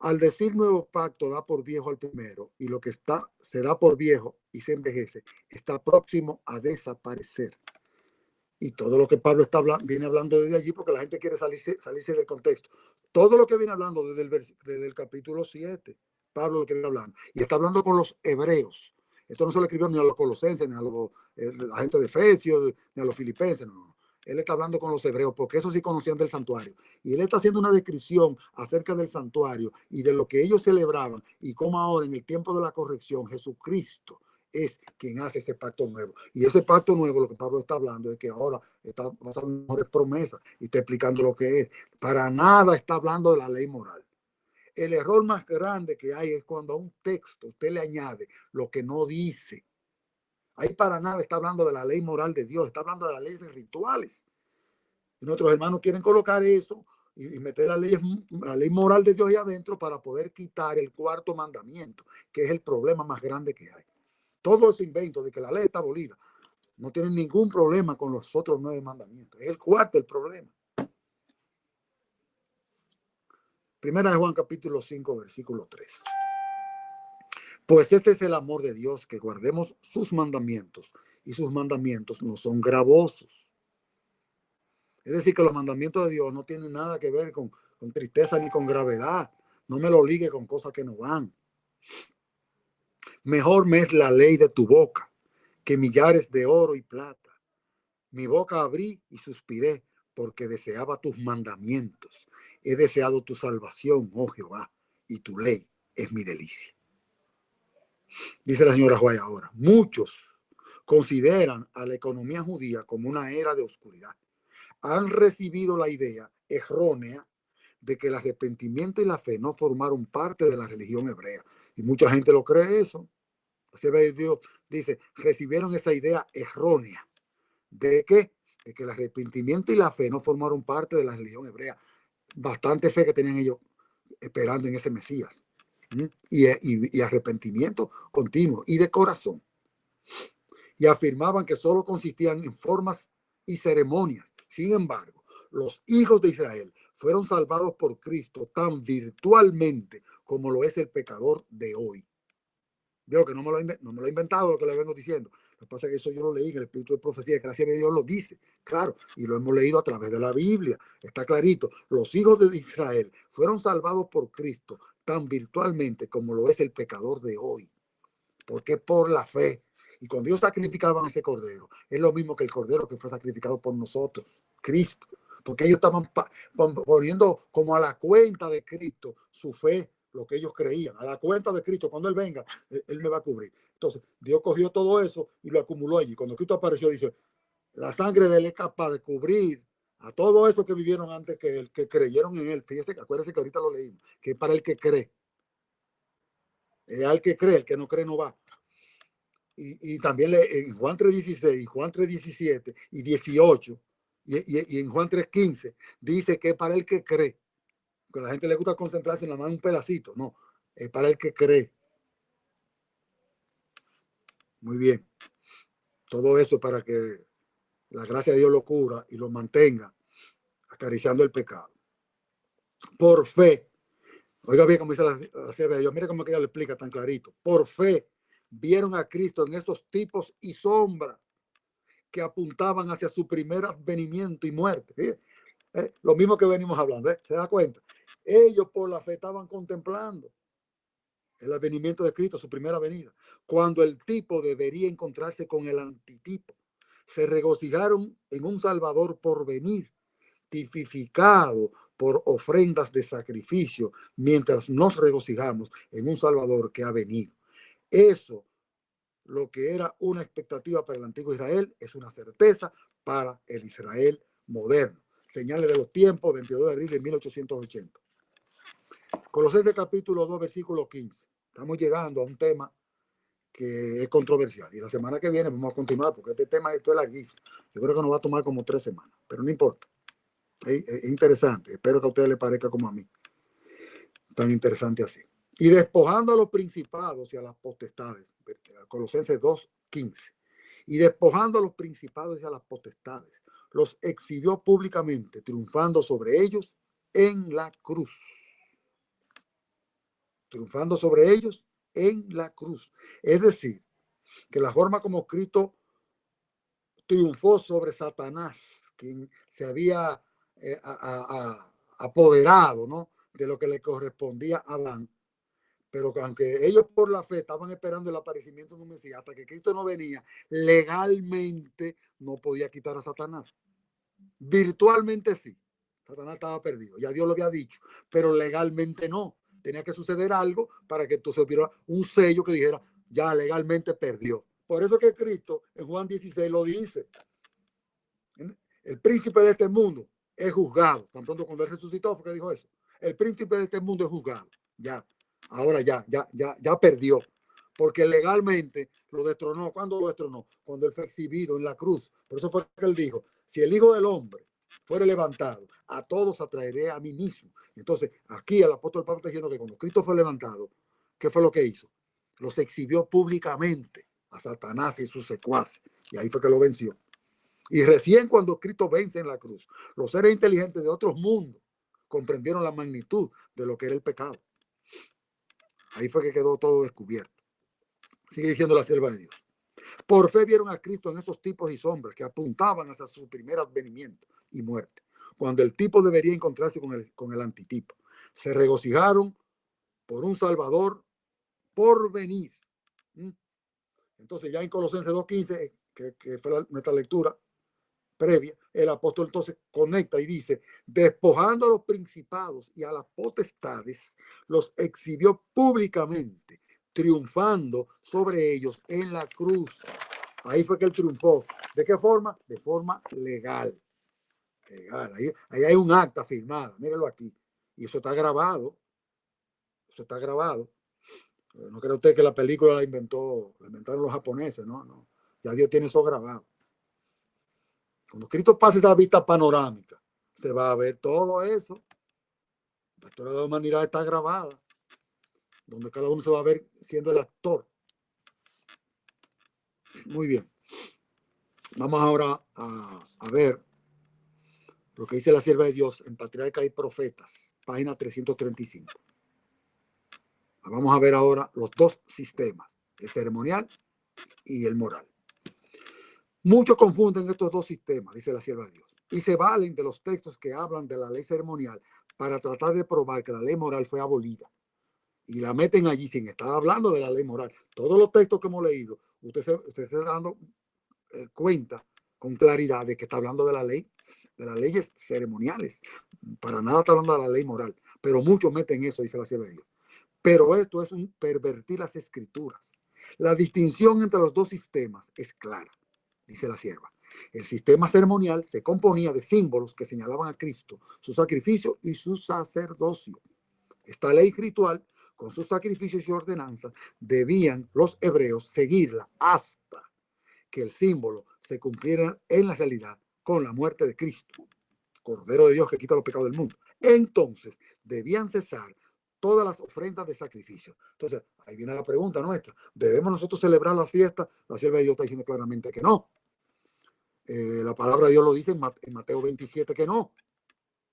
Al decir nuevo pacto da por viejo al primero, y lo que está se da por viejo y se envejece, está próximo a desaparecer. Y todo lo que Pablo viene hablando desde allí, porque la gente quiere salirse del contexto. Todo lo que viene hablando desde el capítulo 7, Pablo lo que viene hablando. Y está hablando con los hebreos. Esto no se lo escribió ni a los colosenses, ni a la gente de Efesios, ni a los filipenses, no. Él está hablando con los hebreos, porque esos sí conocían del santuario. Y él está haciendo una descripción acerca del santuario y de lo que ellos celebraban y cómo ahora, en el tiempo de la corrección, Jesucristo es quien hace ese pacto nuevo. Y ese pacto nuevo, lo que Pablo está hablando, es que ahora está basado en mejores promesas y está explicando lo que es. Para nada está hablando de la ley moral. El error más grande que hay es cuando a un texto usted le añade lo que no dice. Ahí para nada está hablando de la ley moral de Dios, está hablando de las leyes rituales. Y nuestros hermanos quieren colocar eso y meter la ley moral de Dios ahí adentro para poder quitar el cuarto mandamiento, que es el problema más grande que hay. Todo ese invento de que la ley está abolida no tienen ningún problema con los otros 9 mandamientos. Es el cuarto el problema. Primera de Juan capítulo 5, versículo 3. Pues este es el amor de Dios, que guardemos sus mandamientos, y sus mandamientos no son gravosos. Es decir, que los mandamientos de Dios no tienen nada que ver con tristeza ni con gravedad. No me lo ligue con cosas que no van. Mejor me es la ley de tu boca que millares de oro y plata. Mi boca abrí y suspiré porque deseaba tus mandamientos. He deseado tu salvación, oh Jehová, y tu ley es mi delicia. Dice la señora White ahora. Muchos consideran a la economía judía como una era de oscuridad. Han recibido la idea errónea de que el arrepentimiento y la fe no formaron parte de la religión hebrea. Y mucha gente lo cree eso. Así Dios dice, recibieron esa idea errónea. ¿De qué? De que el arrepentimiento y la fe no formaron parte de la religión hebrea. Bastante fe que tenían ellos esperando en ese Mesías. Y arrepentimiento continuo y de corazón. Y afirmaban que solo consistían en formas y ceremonias. Sin embargo, los hijos de Israel fueron salvados por Cristo tan virtualmente como lo es el pecador de hoy. Veo que no me lo he inventado lo que le vengo diciendo. Lo que pasa es que eso yo lo leí en el Espíritu de Profecía, gracias a Dios lo dice, claro, y lo hemos leído a través de la Biblia, está clarito. Los hijos de Israel fueron salvados por Cristo tan virtualmente como lo es el pecador de hoy, porque por la fe. Y cuando ellos sacrificaban ese cordero, es lo mismo que el cordero que fue sacrificado por nosotros, Cristo. Porque ellos estaban poniendo como a la cuenta de Cristo su fe, lo que ellos creían. A la cuenta de Cristo, cuando Él venga, Él me va a cubrir. Entonces, Dios cogió todo eso y lo acumuló allí. Cuando Cristo apareció, dice, la sangre de Él es capaz de cubrir a todo esto que vivieron antes que Él, que creyeron en Él. Fíjese, acuérdense que ahorita lo leímos, que es para el que cree. Es al que cree, el que no cree no va. Y también en Juan 3:16, Juan 3:17 y 18, y en Juan 3:15, dice que es para el que cree. Que a la gente le gusta concentrarse en la mano un pedacito. No, es para el que cree. Muy bien. Todo eso para que la gracia de Dios lo cura y lo mantenga acariciando el pecado. Por fe. Oiga bien cómo dice la sierva de Dios. Mire cómo que ella lo explica tan clarito. Por fe vieron a Cristo en esos tipos y sombras que apuntaban hacia su primer advenimiento y muerte. Lo mismo que venimos hablando, ¿se da cuenta? Ellos por la fe estaban contemplando el advenimiento de Cristo, su primera venida, cuando el tipo debería encontrarse con el antitipo. Se regocijaron en un Salvador por venir, tipificado por ofrendas de sacrificio, mientras nos regocijamos en un Salvador que ha venido. Eso, lo que era una expectativa para el antiguo Israel, es una certeza para el Israel moderno. Señales de los tiempos, 22 de abril de 1880. Colosenses capítulo 2, versículo 15. Estamos llegando a un tema que es controversial. Y la semana que viene vamos a continuar porque este tema esto es larguísimo. Yo creo que nos va a tomar como 3 semanas, pero no importa. Es interesante. Espero que a ustedes les parezca como a mí. Tan interesante así. Y despojando a los principados y a las potestades. Colosenses 2, 15. Y despojando a los principados y a las potestades, los exhibió públicamente, triunfando sobre ellos en la cruz. Triunfando sobre ellos en la cruz. Es decir, que la forma como Cristo triunfó sobre Satanás, quien se había apoderado, ¿no?, de lo que le correspondía a Adán, pero que aunque ellos por la fe estaban esperando el aparecimiento de un Mesías, hasta que Cristo no venía, legalmente no podía quitar a Satanás. Virtualmente sí, Satanás estaba perdido, ya Dios lo había dicho, pero legalmente no. Tenía que suceder algo para que entonces hubiera un sello que dijera, ya legalmente perdió. Por eso que Cristo en Juan 16 lo dice. El príncipe de este mundo es juzgado. Tan pronto cuando él resucitó fue que dijo eso. El príncipe de este mundo es juzgado. Ya, ahora ya perdió. Porque legalmente lo destronó. ¿Cuándo lo destronó? Cuando él fue exhibido en la cruz. Por eso fue que él dijo, si el Hijo del Hombre fuera levantado, a todos atraeré a mí mismo. Entonces, aquí el apóstol Pablo está diciendo que cuando Cristo fue levantado, ¿qué fue lo que hizo? Los exhibió públicamente a Satanás y sus secuaces. Y ahí fue que lo venció. Y recién cuando Cristo vence en la cruz, los seres inteligentes de otros mundos comprendieron la magnitud de lo que era el pecado. Ahí fue que quedó todo descubierto. Sigue diciendo la sierva de Dios. Por fe vieron a Cristo en esos tipos y sombras que apuntaban hacia su primer advenimiento y muerte, cuando el tipo debería encontrarse con el antitipo. Se regocijaron por un Salvador por venir. Entonces ya en Colosenses 2:15, que fue nuestra lectura previa, el apóstol entonces conecta y dice, despojando a los principados y a las potestades, los exhibió públicamente, triunfando sobre ellos en la cruz. Ahí fue que él triunfó. ¿De qué forma? De forma legal. Legal. Ahí hay un acta firmada, mírenlo aquí. Y eso está grabado. Eso está grabado. No cree usted que la película la inventaron los japoneses, no. Ya Dios tiene eso grabado. Cuando Cristo pase esa vista panorámica, se va a ver todo eso. La historia de la humanidad está grabada, donde cada uno se va a ver siendo el actor. Muy bien. Vamos ahora a ver lo que dice la sierva de Dios en Patriarca y Profetas, página 335. Vamos a ver ahora los dos sistemas, el ceremonial y el moral. Muchos confunden estos dos sistemas, dice la sierva de Dios, y se valen de los textos que hablan de la ley ceremonial para tratar de probar que la ley moral fue abolida. Y la meten allí sin estar hablando de la ley moral. Todos los textos que hemos leído, usted está dando cuenta con claridad de que está hablando de la ley, de las leyes ceremoniales. Para nada está hablando de la ley moral, pero muchos meten eso, dice la sierva de Dios. Pero esto es un pervertir las escrituras. La distinción entre los dos sistemas es clara, dice la sierva. El sistema ceremonial se componía de símbolos que señalaban a Cristo, su sacrificio y su sacerdocio. Esta ley ritual, con sus sacrificios y ordenanzas, debían los hebreos seguirla hasta que el símbolo se cumpliera en la realidad con la muerte de Cristo, Cordero de Dios que quita los pecados del mundo. Entonces debían cesar todas las ofrendas de sacrificio. Entonces, ahí viene la pregunta nuestra. ¿Debemos nosotros celebrar la fiesta? La sierva de Dios está diciendo claramente que no. La palabra de Dios lo dice en Mateo 27 que no.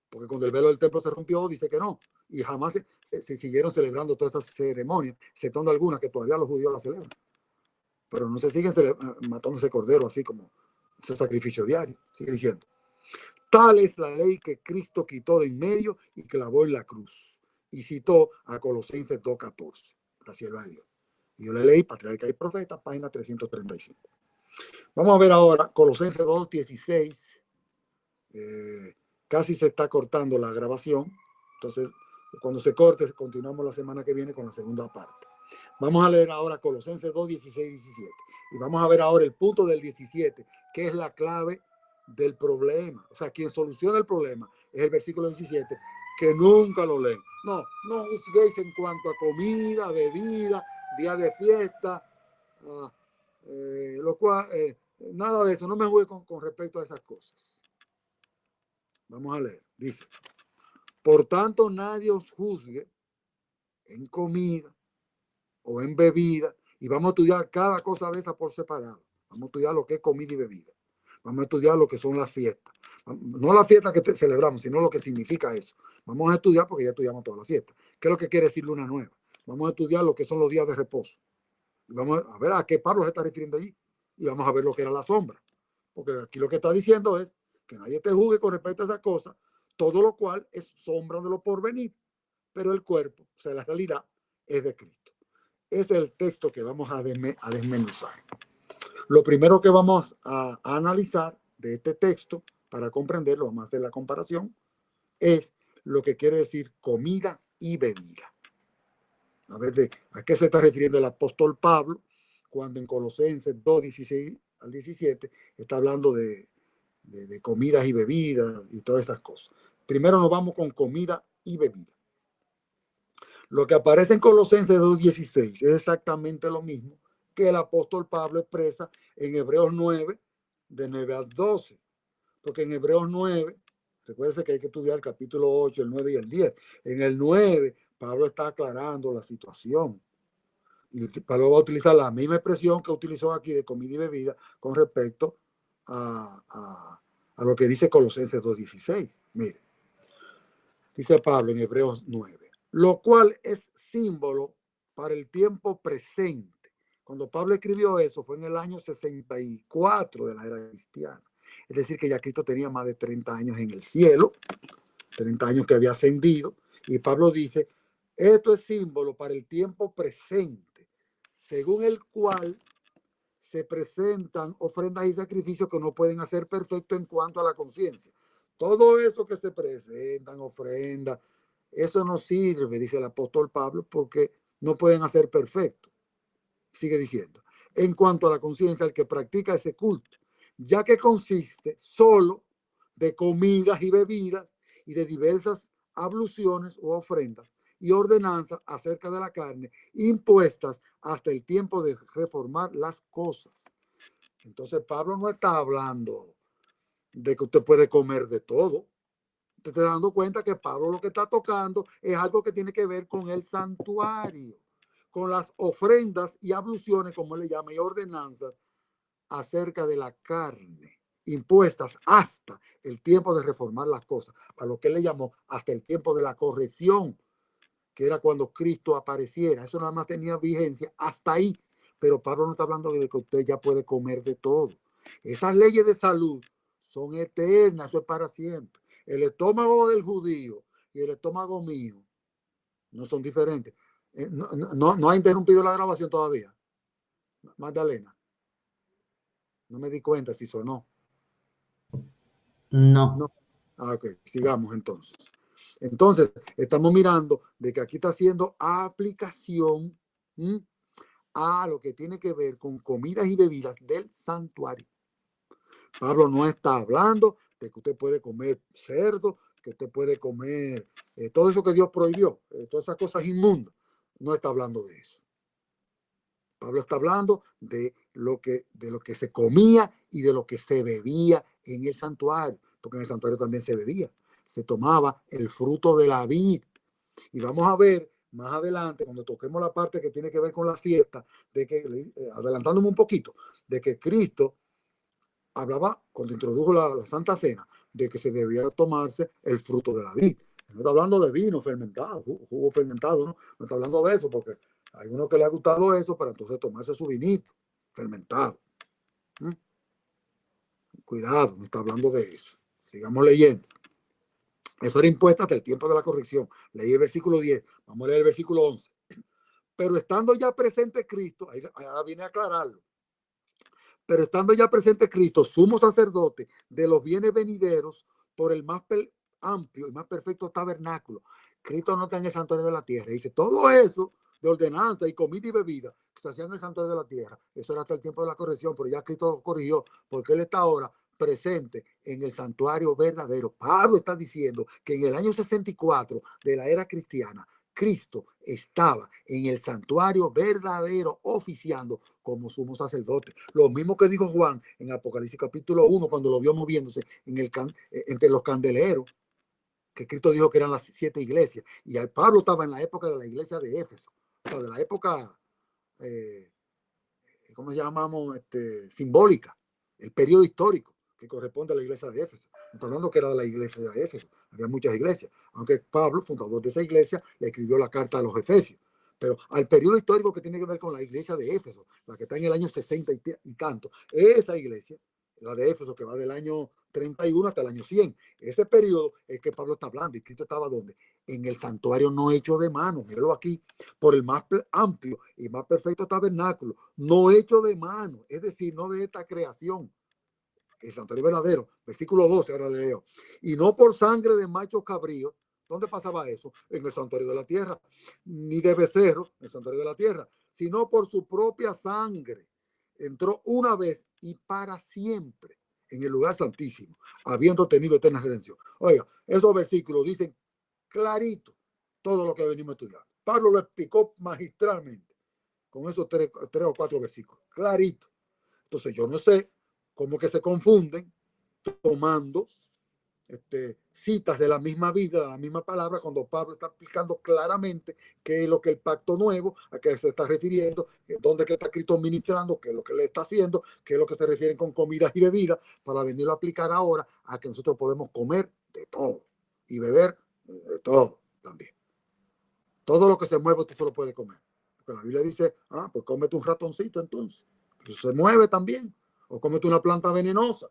Porque cuando el velo del templo se rompió, dice que no. Y jamás se siguieron celebrando todas esas ceremonias, exceptuando algunas que todavía los judíos las celebran. Pero no se siguen matando ese cordero así como ese sacrificio diario. Sigue diciendo. Tal es la ley que Cristo quitó de en medio y clavó en la cruz. Y citó a Colosenses 2:14, la sierva de Dios. Y yo le leí Patriarca y Profeta, página 335. Vamos a ver ahora Colosenses 2:16. Casi se está cortando la grabación. Entonces, cuando se corte, continuamos la semana que viene con la segunda parte. Vamos a leer ahora Colosenses 2:16 y 17. Y vamos a ver ahora el punto del 17, que es la clave del problema. O sea, quien soluciona el problema es el versículo 17, que nunca lo leen. No juzguéis en cuanto a comida, bebida, día de fiesta, lo cual, nada de eso. No me juzgue con respecto a esas cosas. Vamos a leer. Dice, por tanto, nadie os juzgue en comida o en bebida, y vamos a estudiar cada cosa de esa por separado. Vamos a estudiar lo que es comida y bebida. Vamos a estudiar lo que son las fiestas. No las fiestas que celebramos, sino lo que significa eso. Vamos a estudiar porque ya estudiamos todas las fiestas. ¿Qué es lo que quiere decir luna nueva? Vamos a estudiar lo que son los días de reposo. Y vamos a ver a qué Pablo se está refiriendo allí. Y vamos a ver lo que era la sombra. Porque aquí lo que está diciendo es que nadie te juzgue con respecto a esa cosa, todo lo cual es sombra de lo porvenir. Pero el cuerpo, o sea, la realidad, es de Cristo. Ese es el texto que vamos a desmenuzar. Lo primero que vamos a analizar de este texto, para comprenderlo, vamos a hacer la comparación, es lo que quiere decir comida y bebida. A ver, ¿a qué se está refiriendo el apóstol Pablo cuando en Colosenses 2:16 al 17 está hablando de comidas y bebidas y todas esas cosas? Primero nos vamos con comida y bebida. Lo que aparece en Colosenses 2:16 es exactamente lo mismo que el apóstol Pablo expresa en Hebreos 9, de 9 al 12. Porque en Hebreos 9, recuérdense que hay que estudiar el capítulo 8, el 9 y el 10. En el 9, Pablo está aclarando la situación. Y Pablo va a utilizar la misma expresión que utilizó aquí de comida y bebida con respecto a lo que dice Colosenses 2:16. Mire, dice Pablo en Hebreos 9, lo cual es símbolo para el tiempo presente. Cuando Pablo escribió eso fue en el año 64 de la era cristiana. Es decir, que ya Cristo tenía más de 30 años en el cielo, 30 años que había ascendido. Y Pablo dice, esto es símbolo para el tiempo presente, según el cual se presentan ofrendas y sacrificios que no pueden hacer perfecto en cuanto a la conciencia. Todo eso que se presentan, ofrendas, eso no sirve, dice el apóstol Pablo, porque no pueden hacer perfecto. Sigue diciendo, en cuanto a la conciencia, el que practica ese culto, ya que consiste solo de comidas y bebidas y de diversas abluciones o ofrendas y ordenanzas acerca de la carne, impuestas hasta el tiempo de reformar las cosas. Entonces Pablo no está hablando de que usted puede comer de todo. Te está dando cuenta que Pablo lo que está tocando es algo que tiene que ver con el santuario, con las ofrendas y abluciones, como él le llama, y ordenanzas acerca de la carne, impuestas hasta el tiempo de reformar las cosas, a lo que él le llamó hasta el tiempo de la corrección, que era cuando Cristo apareciera. Eso nada más tenía vigencia hasta ahí. Pero Pablo no está hablando de que usted ya puede comer de todo. Esas leyes de salud son eternas, eso es para siempre. El estómago del judío y el estómago mío no son diferentes. No ha interrumpido la grabación todavía, Magdalena. No me di cuenta si sonó. No. No. Ok, sigamos entonces. Entonces, estamos mirando de que aquí está haciendo aplicación a lo que tiene que ver con comidas y bebidas del santuario. Pablo no está hablando de que usted puede comer cerdo, que usted puede comer todo eso que Dios prohibió, todas esas cosas inmundas. No está hablando de eso. Pablo está hablando de lo que se comía y de lo que se bebía en el santuario, porque en el santuario también se bebía. Se tomaba el fruto de la vid. Y vamos a ver más adelante, cuando toquemos la parte que tiene que ver con la fiesta, de que, adelantándome un poquito, de que Cristo hablaba, cuando introdujo la Santa Cena, de que se debía tomarse el fruto de la vid. No está hablando de vino fermentado, jugo fermentado, ¿no? No está hablando de eso, porque hay uno que le ha gustado eso, para entonces tomarse su vinito fermentado. ¿Mm? Cuidado, no está hablando de eso. Sigamos leyendo. Eso era impuesto hasta el tiempo de la corrección. Leí el versículo 10. Vamos a leer el versículo 11. Pero estando ya presente Cristo, ahí viene a aclararlo. Pero estando ya presente Cristo, sumo sacerdote de los bienes venideros, por el más amplio y más perfecto tabernáculo. Cristo no está en el santuario de la tierra. Dice, todo eso de ordenanza y comida y bebida que se hacía en el santuario de la tierra, eso era hasta el tiempo de la corrección, pero ya Cristo lo corrigió, porque Él está ahora presente en el santuario verdadero. Pablo está diciendo que en el año 64 de la era cristiana, Cristo estaba en el santuario verdadero oficiando como sumo sacerdote. Lo mismo que dijo Juan en Apocalipsis capítulo 1 cuando lo vio moviéndose entre los candeleros, que Cristo dijo que eran las 7 iglesias. Y Pablo estaba en la época de la iglesia de Éfeso, o sea, de la época, ¿cómo llamamos? Simbólica, el periodo histórico que corresponde a la iglesia de Éfeso. No estoy hablando que era de la iglesia de Éfeso, había muchas iglesias, aunque Pablo, fundador de esa iglesia, le escribió la carta a los Efesios. Pero al periodo histórico que tiene que ver con la iglesia de Éfeso, la que está en el año 60 y tanto, esa iglesia, la de Éfeso, que va del año 31 hasta el año 100, ese periodo es que Pablo está hablando. ¿Y Cristo estaba donde? En el santuario no hecho de mano, míralo aquí, por el más amplio y más perfecto tabernáculo, no hecho de mano, es decir, no de esta creación, el santuario verdadero, versículo 12, ahora le leo, y no por sangre de machos cabríos. ¿Dónde pasaba eso? En el santuario de la tierra, ni de becerro, en el santuario de la tierra, sino por su propia sangre. Entró una vez y para siempre en el lugar santísimo, habiendo tenido eterna redención. Oiga, esos versículos dicen clarito todo lo que venimos estudiando. Pablo lo explicó magistralmente con esos tres o cuatro versículos, clarito. Entonces yo no sé cómo que se confunden tomando citas de la misma Biblia, de la misma palabra, cuando Pablo está explicando claramente qué es lo que el pacto nuevo, a qué se está refiriendo, dónde que está Cristo ministrando, qué es lo que le está haciendo, qué es lo que se refieren con comidas y bebidas, para venirlo a aplicar ahora a que nosotros podemos comer de todo y beber de todo también. Todo lo que se mueve usted se lo puede comer. Porque la Biblia dice, pues cómete un ratoncito entonces. Pues se mueve también. O cómete una planta venenosa.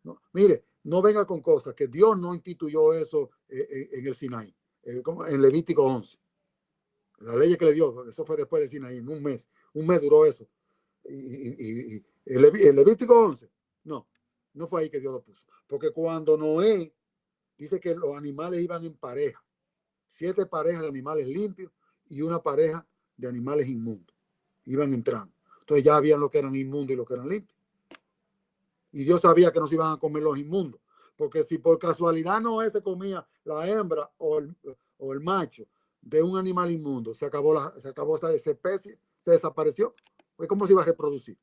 No, mire, no venga con cosas que Dios no instituyó eso en el Sinaí, como en Levítico 11. La ley que le dio, eso fue después del Sinaí, en un mes duró eso. Y el Levítico 11, no fue ahí que Dios lo puso. Porque cuando Noé dice que los animales iban en pareja, 7 parejas de animales limpios y una pareja de animales inmundos, iban entrando. Entonces ya habían lo que eran inmundos y lo que eran limpios. Y Dios sabía que no se iban a comer los inmundos. Porque si por casualidad Noé se comía la hembra o el macho de un animal inmundo, se acabó esa especie, se desapareció. Pues ¿cómo se iba a reproducir?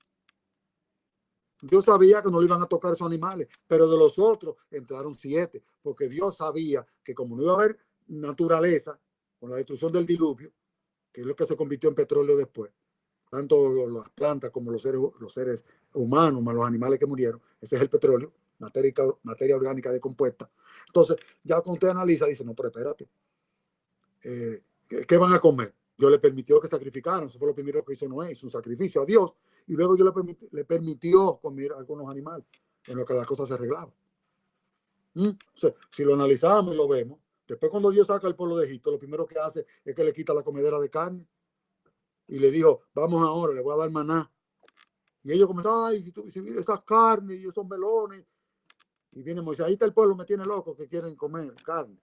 Dios sabía que no le iban a tocar esos animales, pero de los otros entraron 7, porque Dios sabía que como no iba a haber naturaleza, con la destrucción del diluvio, que es lo que se convirtió en petróleo después, tanto las plantas como los seres humanos, más los animales que murieron, ese es el petróleo, materia orgánica decompuesta. Entonces, ya cuando usted analiza, dice, no, pero espérate, ¿qué van a comer? Dios le permitió que sacrificaran, eso fue lo primero que hizo Noé, hizo un sacrificio a Dios, y luego Dios le permitió comer algunos animales, en lo que las cosas se arreglaban. O sea, si lo analizamos y lo vemos, después cuando Dios saca al pueblo de Egipto, lo primero que hace es que le quita la comedera de carne, y le dijo, vamos ahora, le voy a dar maná. Y ellos comenzaron, ay, si esas carnes y esos melones. Y viene Moisés, ahí está el pueblo, me tiene loco que quieren comer carne.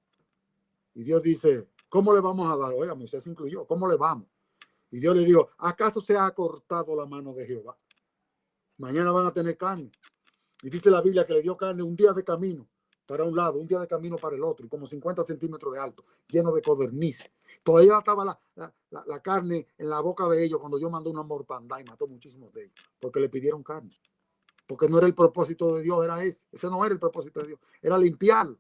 Y Dios dice, ¿cómo le vamos a dar? Oiga, Moisés se incluyó, ¿cómo le vamos? Y Dios le dijo, ¿acaso se ha cortado la mano de Jehová? Mañana van a tener carne. Y dice la Biblia que le dio carne un día de camino para un lado, un día de camino para el otro, y como 50 centímetros de alto, lleno de codornices. Todavía estaba la carne en la boca de ellos cuando Dios mandó una mortandad y mató muchísimos de ellos, porque le pidieron carne. Porque no era el propósito de Dios, era ese. Ese no era el propósito de Dios, era limpiarlo.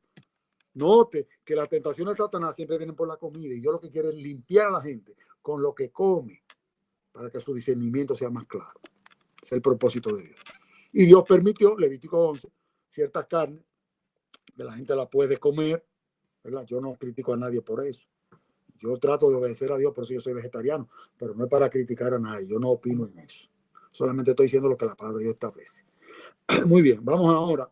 Note que las tentaciones de Satanás siempre vienen por la comida, y Dios lo que quiere es limpiar a la gente con lo que come, para que su discernimiento sea más claro. Ese es el propósito de Dios. Y Dios permitió, Levítico 11, ciertas carnes que la gente la puede comer, ¿verdad? Yo no critico a nadie por eso. Yo trato de obedecer a Dios, por eso yo soy vegetariano, pero no es para criticar a nadie. Yo no opino en eso. Solamente estoy diciendo lo que la palabra de Dios establece. Muy bien, vamos ahora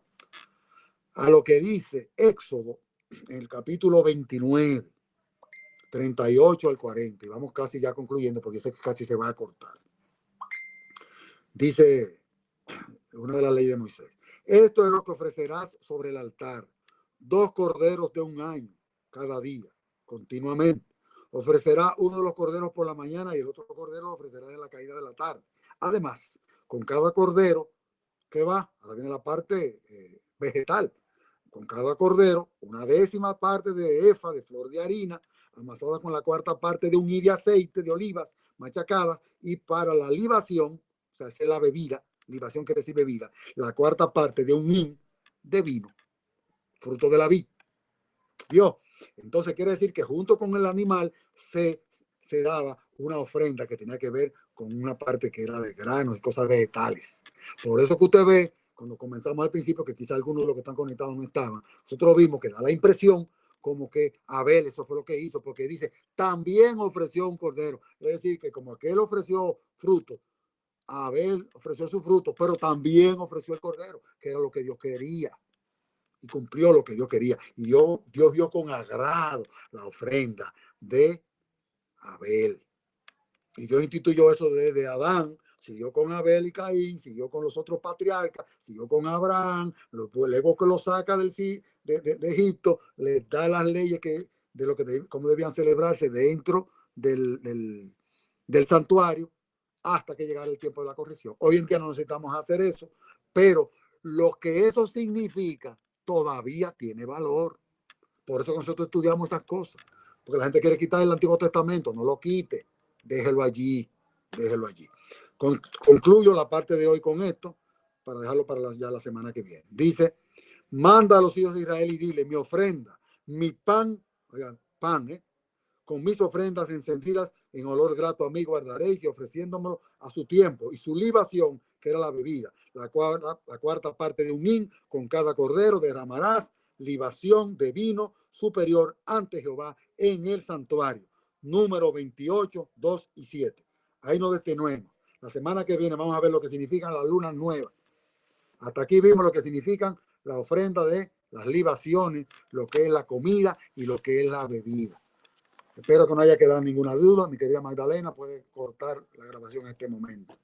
a lo que dice Éxodo, en el capítulo 29, 38 al 40. Y vamos casi ya concluyendo, porque sé que casi se va a cortar. Dice una de las leyes de Moisés. Esto es lo que ofrecerás sobre el altar: 2 corderos de 1 año cada día, continuamente. Ofrecerá uno de los corderos por la mañana y el otro cordero lo ofrecerá en la caída de la tarde. Además, con cada cordero que va, ahora viene la parte vegetal, con cada cordero, 1/10 parte de efa de flor de harina, amasada con la 4ª parte de un hin de aceite de olivas machacadas, y para la libación, o sea, esa es la bebida, libación quiere decir bebida, la 4ª parte de un hin de vino, fruto de la vid. ¿Vio? Entonces quiere decir que junto con el animal se daba una ofrenda que tenía que ver con una parte que era de granos y cosas vegetales. Por eso que usted ve, cuando comenzamos al principio, que quizá algunos de los que están conectados no estaban, nosotros vimos que da la impresión como que Abel, eso fue lo que hizo, porque dice, también ofreció un cordero. Es decir, que como aquel ofreció fruto, Abel ofreció su fruto, pero también ofreció el cordero, que era lo que Dios quería. Y cumplió lo que Dios quería. Y Dios vio con agrado la ofrenda de Abel. Y Dios instituyó eso desde Adán, siguió con Abel y Caín, siguió con los otros patriarcas, siguió con Abraham, luego que lo saca de Egipto, le da las leyes de lo que cómo debían celebrarse dentro del santuario, hasta que llegara el tiempo de la corrección. Hoy en día no necesitamos hacer eso, pero lo que eso significa todavía tiene valor. Por eso nosotros estudiamos esas cosas, porque la gente quiere quitar el Antiguo Testamento. No lo quite, déjelo allí, déjelo allí. Concluyo la parte de hoy con esto, para dejarlo para ya la semana que viene. Dice, manda a los hijos de Israel y dile, mi ofrenda, mi pan, oigan, pan, con mis ofrendas encendidas en olor grato a mí guardaréis, y ofreciéndomelo a su tiempo, y su libación, que era la bebida, la 4ª parte de un hin con cada cordero derramarás libación de vino superior ante Jehová en el santuario. Número 28, 2 y 7. Ahí nos detenemos. La semana que viene vamos a ver lo que significan las lunas nuevas. Hasta aquí vimos lo que significan la ofrenda de las libaciones, lo que es la comida y lo que es la bebida. Espero que no haya quedado ninguna duda. Mi querida Magdalena puede cortar la grabación en este momento.